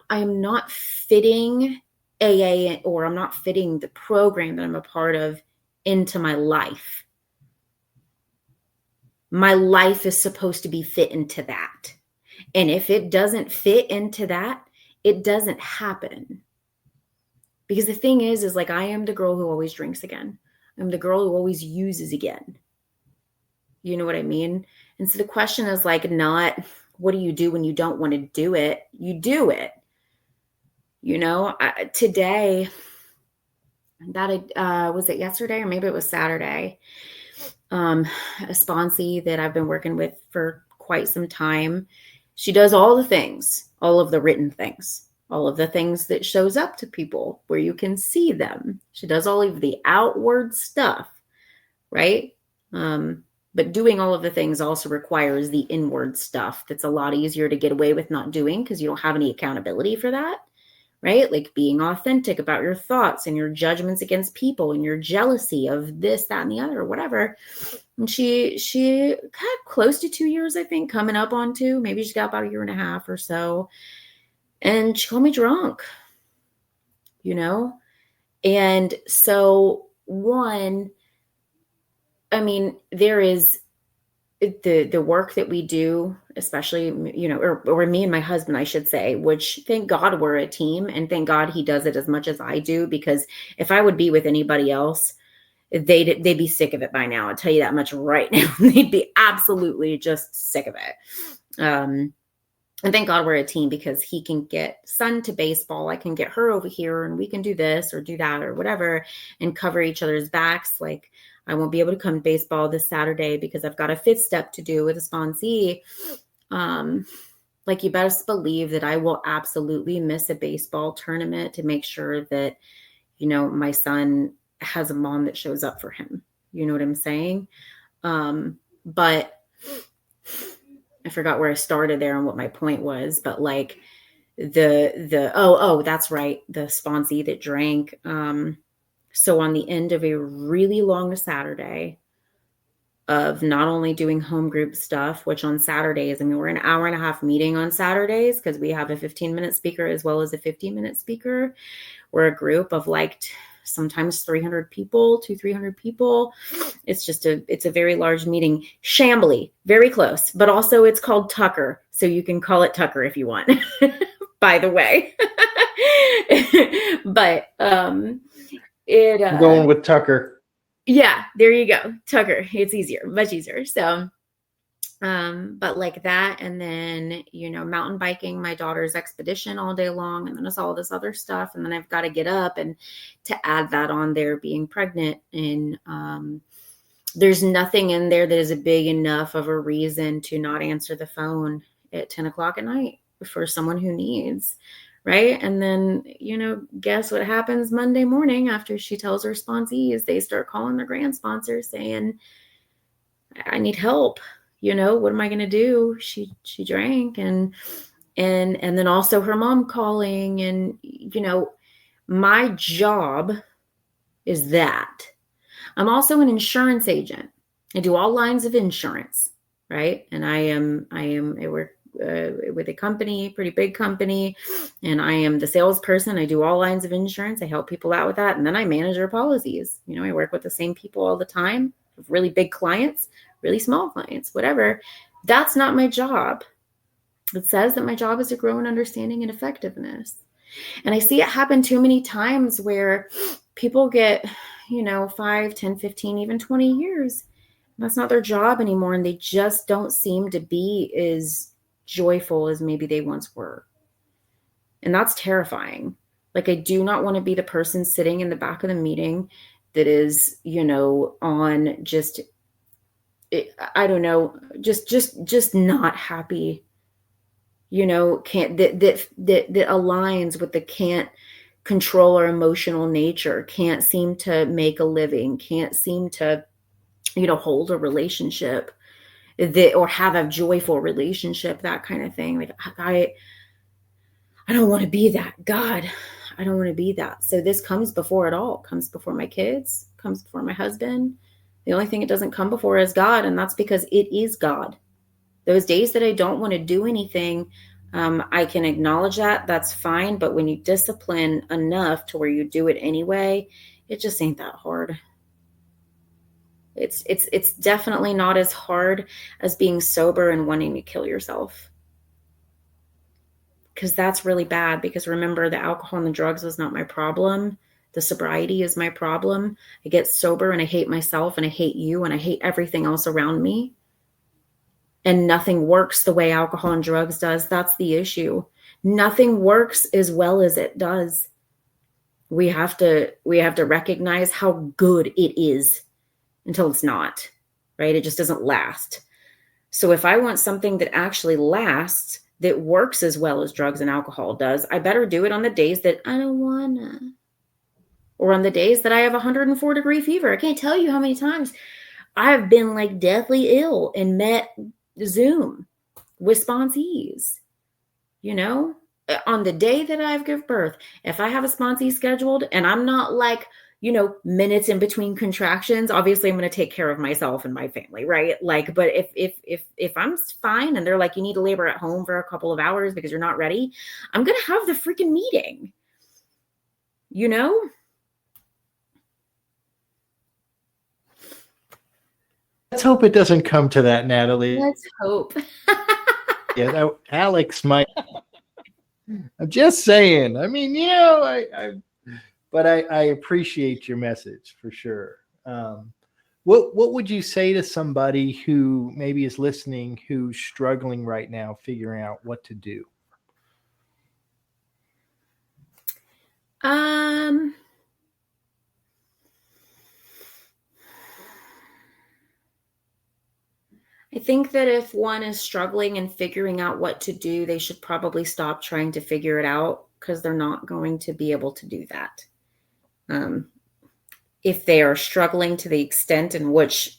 Speaker 3: I'm not fitting AA, or I'm not fitting the program that I'm a part of into my life. My life is supposed to be fit into that. And if it doesn't fit into that, it doesn't happen. Because the thing is like, I am the girl who always drinks again. I'm the girl who always uses again. You know what I mean? And so the question is like, not what do you do when you don't want to do it? You do it. Today, was it yesterday or maybe it was Saturday? A sponsee that I've been working with for quite some time. She does all the things, all of the written things, all of the things that shows up to people where you can see them. She does all of the outward stuff, right? But doing all of the things also requires the inward stuff that's a lot easier to get away with not doing because you don't have any accountability for that, right? Like being authentic about your thoughts and your judgments against people and your jealousy of this, that, and the other, or whatever. And she got close to 2 years, I think, coming up on 2. Maybe she got about 1.5 years or so. And she called me drunk, And so there is the work that we do, especially, or me and my husband, I should say, which thank God we're a team and thank God he does it as much as I do, because if I would be with anybody else, they'd be sick of it by now. I'll tell you that much right now. They'd be absolutely just sick of it. And thank God we're a team because he can get son to baseball. I can get her over here and we can do this or do that or whatever and cover each other's backs. Like I won't be able to come to baseball this Saturday because I've got a 5th step to do with a sponsee. Like you best believe that I will absolutely miss a baseball tournament to make sure that, my son has a mom that shows up for him. You know what I'm saying? But I forgot where I started there and what my point was, but like that's right. The sponsee that drank. So on the end of a really long Saturday of not only doing home group stuff, which on Saturdays, we're an 1.5-hour meeting on Saturdays because we have a 15-minute speaker as well as a 15-minute speaker. We're a group of like sometimes 300 people, 200-300 people. It's a very large meeting. Shambly, very close, but also it's called Tucker. So you can call it Tucker if you want, by the way. But, I'm
Speaker 2: going with Tucker.
Speaker 3: Yeah, there you go. Tucker. It's easier, much easier. So, but like that, and then, mountain biking my daughter's expedition all day long. And then it's all this other stuff. And then I've got to get up and to add that on there being pregnant. And, there's nothing in there that is a big enough of a reason to not answer the phone at 10 o'clock at night for someone who needs. Right. And then, guess what happens Monday morning after she tells her sponsees, they start calling their grand sponsor saying, I need help. What am I going to do? She drank and then also her mom calling and, my job is that. I'm also an insurance agent. I do all lines of insurance. Right. And I work with a company, pretty big company, and I am the salesperson. I do all lines of insurance. I help people out with that. And then I manage their policies. I work with the same people all the time, really big clients, really small clients, whatever. That's not my job. It says that my job is to grow in understanding and effectiveness. And I see it happen too many times where people get, 5, 10, 15, even 20 years. That's not their job anymore. And they just don't seem to be as joyful as maybe they once were. And that's terrifying. Like, I do not want to be the person sitting in the back of the meeting that is, on just, I don't know, just not happy, can't, that aligns with the can't control our emotional nature, can't seem to make a living, can't seem to, hold a relationship or have a joyful relationship, that kind of thing. Like I don't want to be that. God, I don't want to be that. So this comes before it all. Comes before my kids, comes before my husband. The only thing it doesn't come before is God. And that's because it is God. Those days that I don't want to do anything, I can acknowledge that. That's fine. But when you discipline enough to where you do it anyway, it just ain't that hard. It's definitely not as hard as being sober and wanting to kill yourself. Because that's really bad. Because remember, the alcohol and the drugs was not my problem. The sobriety is my problem. I get sober and I hate myself and I hate you and I hate everything else around me. And nothing works the way alcohol and drugs does. That's the issue. Nothing works as well as it does. We have to recognize how good it is until it's not, right? It just doesn't last. So if I want something that actually lasts, that works as well as drugs and alcohol does, I better do it on the days that I don't wanna, or on the days that I have 104-degree fever. I can't tell you how many times I've been like deathly ill and met Zoom with sponsees, you know? On the day that I give birth, if I have a sponsee scheduled and I'm not like, you know, minutes in between contractions, obviously I'm going to take care of myself and my family, right? Like, but if I'm fine and they're like, you need to labor at home for a couple of hours because you're not ready, I'm going to have the freaking meeting, you know?
Speaker 2: Let's hope it doesn't come to that, Natalie.
Speaker 3: Let's hope.
Speaker 2: Yeah, Alex might. I'm just saying. I mean, you know, I appreciate your message for sure. What would you say to somebody who maybe is listening, who's struggling right now, figuring out what to do?
Speaker 3: I think that if one is struggling and figuring out what to do, they should probably stop trying to figure it out because they're not going to be able to do that. If they are struggling to the extent in which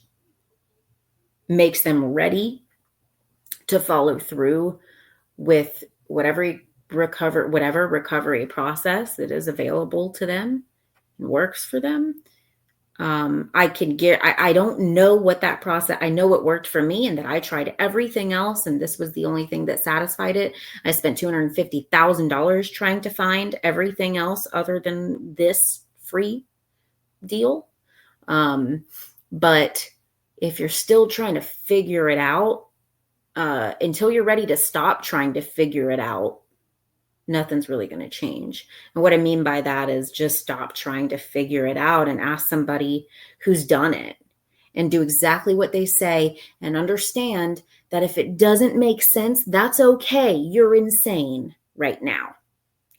Speaker 3: makes them ready to follow through with whatever recovery process that is available to them and works for them, I don't know what that process, I know it worked for me and that I tried everything else and this was the only thing that satisfied it. I spent $250,000 trying to find everything else other than this free deal. But if you're still trying to figure it out, until you're ready to stop trying to figure it out, nothing's really going to change. And what I mean by that is just stop trying to figure it out and ask somebody who's done it and do exactly what they say and understand that if it doesn't make sense, that's okay. You're insane right now.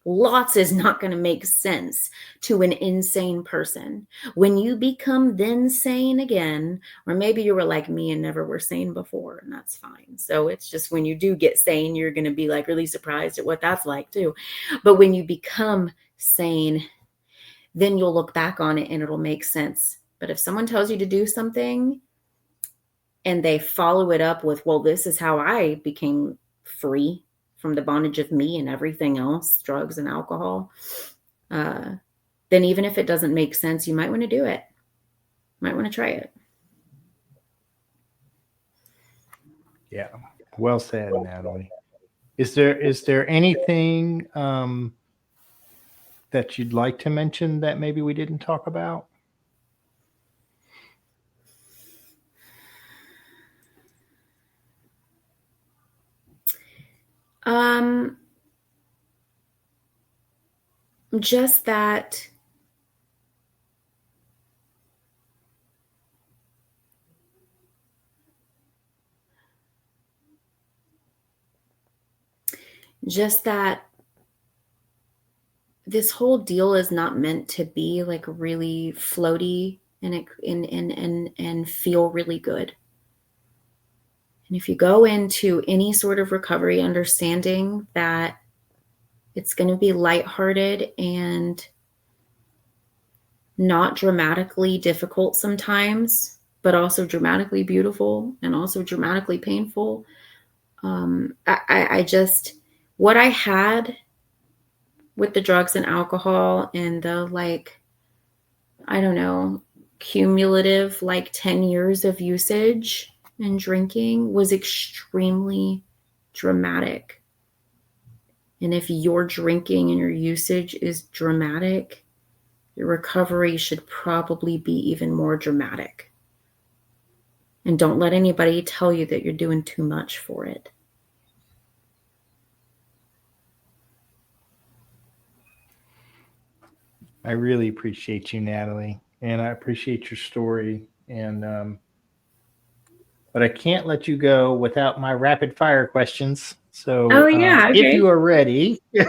Speaker 3: Lots is not going to make sense to an insane person. When you become then sane again, or maybe you were like me and never were sane before, and that's fine. So it's just when you do get sane, you're going to be like really surprised at what that's like too. But when you become sane, then you'll look back on it and it'll make sense. But if someone tells you to do something and they follow it up with, well, this is how I became free from the bondage of me and everything else, drugs and alcohol, then even if it doesn't make sense, you might want to do it. Might want to try it.
Speaker 2: Yeah. Well said, Natalie. Is there anything that you'd like to mention that maybe we didn't talk about?
Speaker 3: Just that this whole deal is not meant to be like really floaty and feel really good. And if you go into any sort of recovery understanding that it's going to be lighthearted and not dramatically difficult sometimes, but also dramatically beautiful and also dramatically painful. I just, what I had with the drugs and alcohol and the like, I don't know, cumulative like 10 years of usage and drinking was extremely dramatic. And if your drinking and your usage is dramatic, your recovery should probably be even more dramatic. And don't let anybody tell you that you're doing too much for it.
Speaker 2: I really appreciate you, Natalie, and I appreciate your story. And but I can't let you go without my rapid fire questions.
Speaker 3: Oh
Speaker 2: So,
Speaker 3: yeah,
Speaker 2: if
Speaker 3: okay.
Speaker 2: you are ready,
Speaker 3: Yes.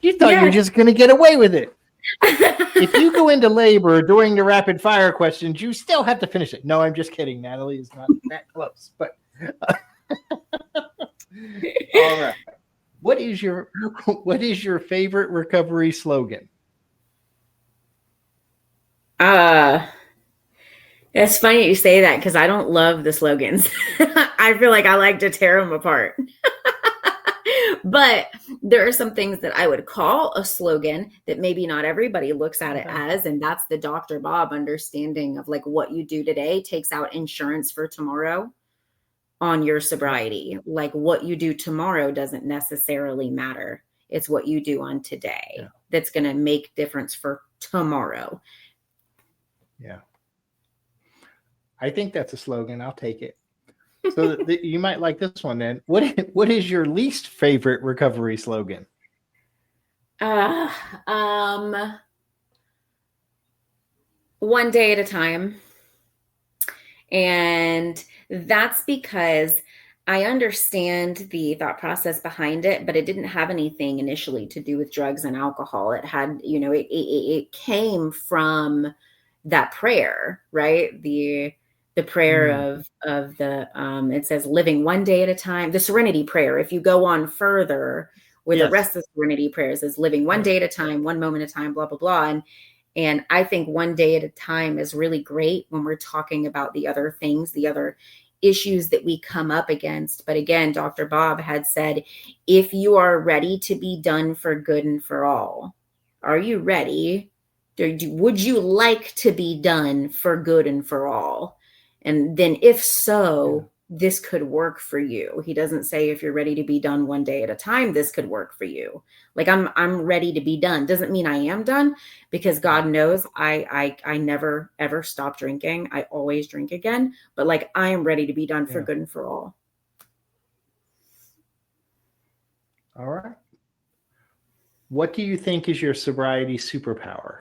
Speaker 2: you thought you were
Speaker 3: Yes.
Speaker 2: just going to get away with it. If you go into labor during the rapid fire questions, you still have to finish it. No, I'm just kidding. Natalie is not that close. But all right, what is your favorite recovery slogan?
Speaker 3: uh it's funny you say that because I don't love the slogans. I feel like I like to tear them apart. But there are some things that I would call a slogan that maybe not everybody looks at it as, and that's the Dr. Bob understanding of like what you do today takes out insurance for tomorrow on your sobriety. Like what you do tomorrow doesn't necessarily matter. It's what you do on today that's going to make difference for tomorrow.
Speaker 2: Yeah. I think that's a slogan. I'll take it. So you might like this one then. What is your least favorite recovery slogan?
Speaker 3: One day at a time. And that's because I understand the thought process behind it, but it didn't have anything initially to do with drugs and alcohol. It had, it came from that prayer, right? The prayer of the it says living one day at a time, the serenity prayer. If you go on further with the rest of the serenity prayers, is living one day at a time, one moment at a time, blah blah blah. And I think one day at a time is really great when we're talking about the other things, the other issues that we come up against. But again, Dr. Bob had said, if you are ready to be done for good and for all, are you ready? Would you like to be done for good and for all? And then if so, this could work for you. He doesn't say if you're ready to be done one day at a time, this could work for you. Like I'm ready to be done. Doesn't mean I am done, because God knows I never ever stop drinking. I always drink again, but like I am ready to be done for good and for all.
Speaker 2: All right. What do you think is your sobriety superpower?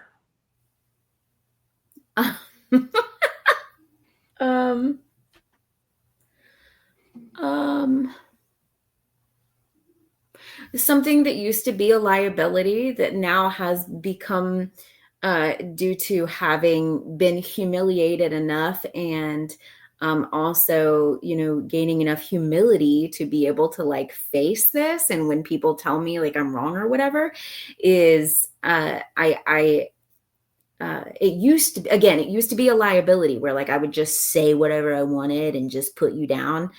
Speaker 3: Something that used to be a liability that now has become due to having been humiliated enough, and also, gaining enough humility to be able to like face this. And when people tell me like I'm wrong or whatever, is it used to be a liability where like I would just say whatever I wanted and just put you down.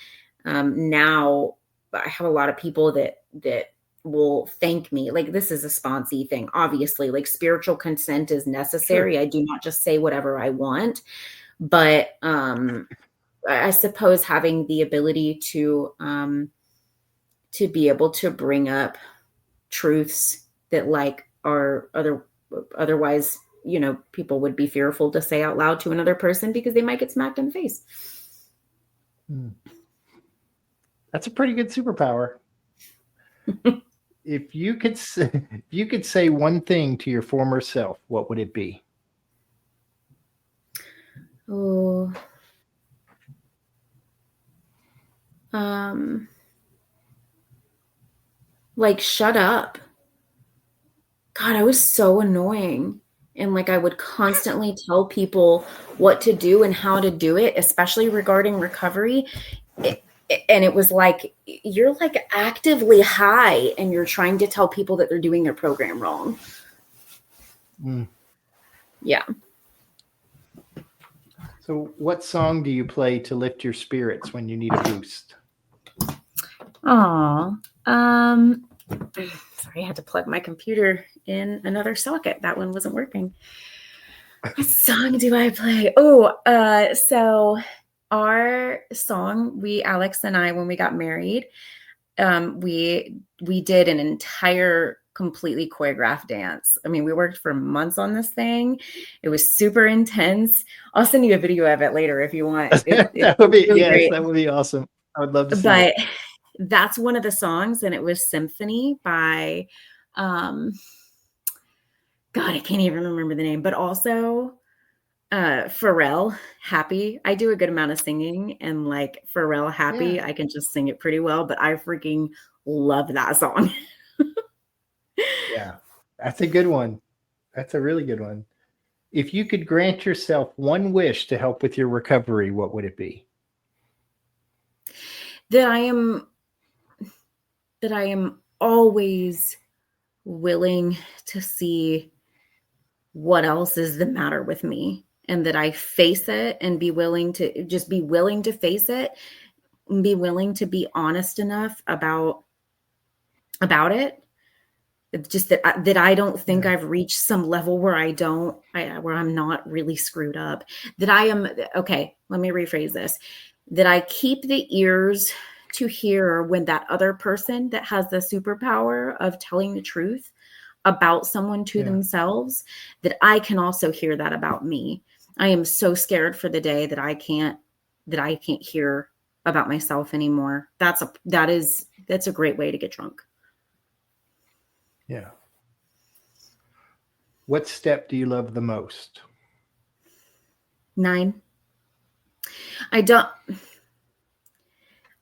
Speaker 3: Now I have a lot of people that will thank me. Like, this is a sponsy thing. Obviously, like, spiritual consent is necessary. Sure. I do not just say whatever I want, but I suppose having the ability to be able to bring up truths that like are otherwise, people would be fearful to say out loud to another person because they might get smacked in the face.
Speaker 2: That's a pretty good superpower. If you could say one thing to your former self, what would it be?
Speaker 3: Oh, like, shut up. God, I was so annoying. And like, I would constantly tell people what to do and how to do it, especially regarding recovery. And it was like, you're like actively high and you're trying to tell people that they're doing their program wrong. Yeah.
Speaker 2: So what song do you play to lift your spirits when you need a boost?
Speaker 3: Sorry, I had to plug my computer in another socket. That one wasn't working. What song do I play? So our song, Alex and I, when we got married, we did an entire completely choreographed dance. I mean, we worked for months on this thing. It was super intense. I'll send you a video of it later if you want.
Speaker 2: That would be really great. That would be awesome. I would love to see it.
Speaker 3: That's one of the songs, and it was Symphony by God, I can't even remember the name, but also Pharrell, Happy. I do a good amount of singing, and like Pharrell,
Speaker 2: Yeah.
Speaker 3: Happy, I can just sing it pretty well, but I freaking love that song.
Speaker 2: Yeah. That's a good one. That's a really good one. If you could grant yourself one wish to help with your recovery, what would it be?
Speaker 3: that I am that I am always willing to see what else is the matter with me, and that I face it and be willing to face it and be willing to be honest enough about it. It's just that I don't think
Speaker 2: Yeah.
Speaker 3: I've reached some level where where I'm not really screwed up. That I am okay. Let me rephrase this. That I keep the ears to hear when that other person that has the superpower of telling the truth about someone to
Speaker 2: Yeah.
Speaker 3: themselves, that I can also hear that about me. I am so scared for the day that I can't hear about myself anymore. That's a great way to get drunk.
Speaker 2: Yeah. What step do you love the most?
Speaker 3: 9. I don't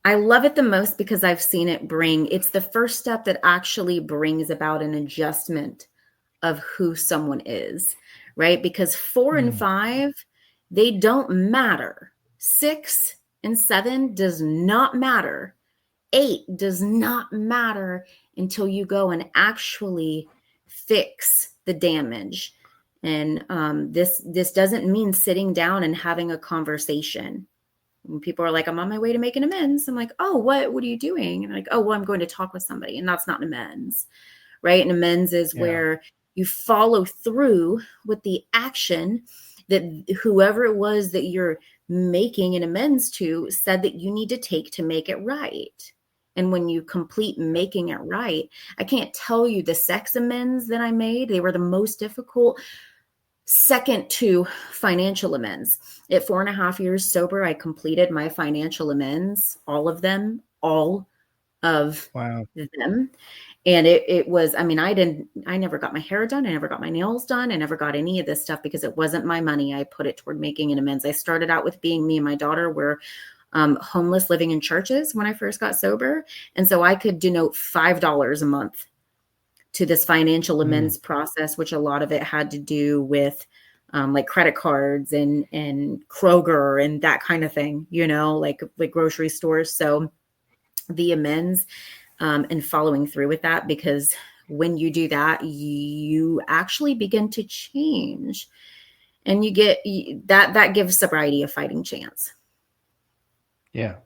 Speaker 3: I love it the most because I've seen it's the first step that actually brings about an adjustment of who someone is, right? Because 4 and
Speaker 2: Mm.
Speaker 3: 5, they don't matter. 6 and 7 does not matter. 8 does not matter until you go and actually fix the damage. And this doesn't mean sitting down and having a conversation. When people are like, I'm on my way to making amends, I'm like, oh, what are you doing? And I'm like, oh, well, I'm going to talk with somebody. And that's not an amends, right? And amends is
Speaker 2: Yeah.
Speaker 3: where you follow through with the action that whoever it was that you're making an amends to said that you need to take to make it right. And when you complete making it right, I can't tell you the sex amends that I made. They were the most difficult, second to financial amends. At 4.5 years sober, I completed my financial amends, all of them, all of
Speaker 2: Wow.
Speaker 3: them. And it was, I mean, I never got my hair done. I never got my nails done. I never got any of this stuff because it wasn't my money. I put it toward making an amends. I started out with being me and my daughter were homeless, living in churches when I first got sober. And so I could denote $5 a month to this financial
Speaker 2: Mm.
Speaker 3: amends process, which a lot of it had to do with like credit cards and Kroger and that kind of thing, like grocery stores. So the amends and following through with that, because when you do that, you actually begin to change, and you get that gives sobriety a fighting chance.
Speaker 2: Yeah.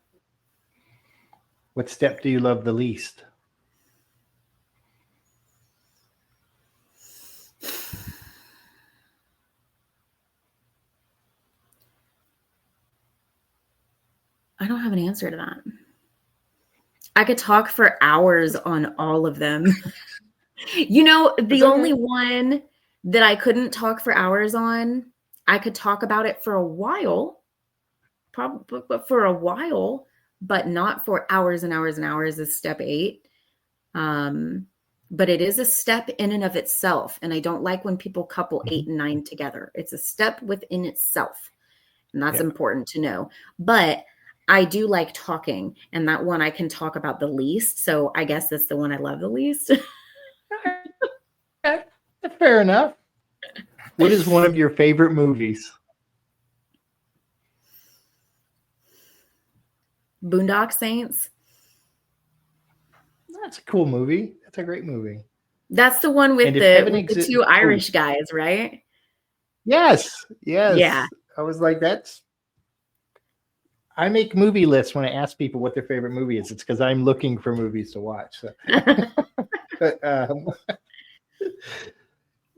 Speaker 2: What step do you love the least?
Speaker 3: I don't have an answer to that. I could talk for hours on all of them.
Speaker 2: It's
Speaker 3: The only
Speaker 2: okay.
Speaker 3: one that I couldn't talk for hours on, I could talk about it for a while, probably, but for a while, but not for hours and hours and hours, is step 8. But it is a step in and of itself. And I don't like when people couple 8
Speaker 2: Mhm.
Speaker 3: and 9 together. It's a step within itself. And that's
Speaker 2: Yeah.
Speaker 3: important to know. But I do like talking, and that one I can talk about the least. So I guess that's the one I love the least.
Speaker 2: Okay. That's fair enough. What is one of your favorite movies?
Speaker 3: Boondock Saints.
Speaker 2: That's a cool movie. That's a great movie.
Speaker 3: That's the one
Speaker 2: And
Speaker 3: with
Speaker 2: if
Speaker 3: the
Speaker 2: heaven
Speaker 3: with the
Speaker 2: exists,
Speaker 3: 2
Speaker 2: oh,
Speaker 3: Irish guys, right?
Speaker 2: yes,
Speaker 3: Yeah.
Speaker 2: yes. I was like, that's. I make movie lists when I ask people what their favorite movie is. It's because I'm looking for movies to watch. So. But,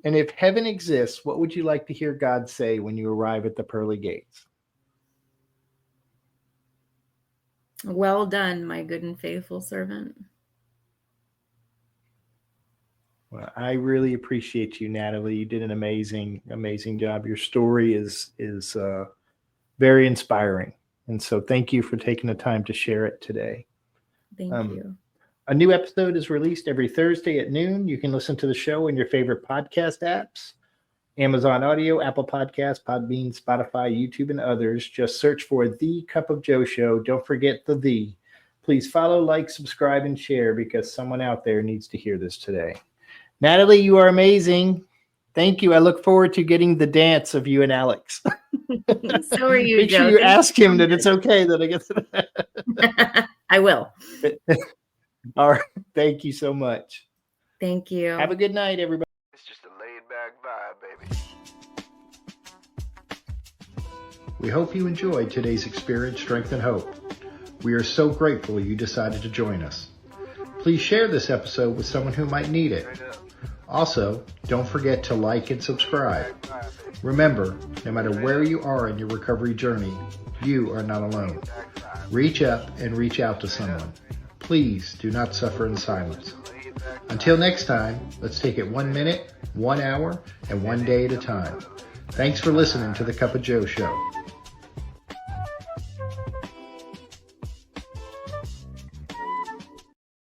Speaker 2: and if heaven exists, what would you like to hear God say when you arrive at the pearly gates?
Speaker 3: Well done, my good and faithful servant.
Speaker 2: Well, I really appreciate you, Natalie. You did an amazing, amazing job. Your story is very inspiring, and so thank you for taking the time to share it today.
Speaker 3: Thank
Speaker 2: Um,
Speaker 3: you.
Speaker 2: A new episode is released every Thursday at noon. You can listen to the show in your favorite podcast apps, Amazon Audio, Apple Podcasts, Podbean, Spotify, YouTube, and others. Just search for The Cup of Joe Show. Don't forget the "the." Please follow, like, subscribe, and share because someone out there needs to hear this today. Natalie, you are amazing. Thank you. I look forward to getting the dance of you and Alex.
Speaker 3: So are you,
Speaker 2: Make
Speaker 3: Joe.
Speaker 2: sure you ask him that it's okay that I get
Speaker 3: to. I will.
Speaker 2: All right. Thank you so much.
Speaker 3: Thank you.
Speaker 2: Have a good night, everybody.
Speaker 1: It's just a laid-back vibe, baby.
Speaker 2: We hope you enjoyed today's Experience, Strength, and Hope. We are so grateful you decided to join us. Please share this episode with someone who might need it. Also, don't forget to like and subscribe. Remember, no matter where you are in your recovery journey, you are not alone. Reach up and reach out to someone. Please do not suffer in silence. Until next time, let's take it 1 minute, 1 hour, and 1 day at a time. Thanks for listening to The Cup of Joe Show.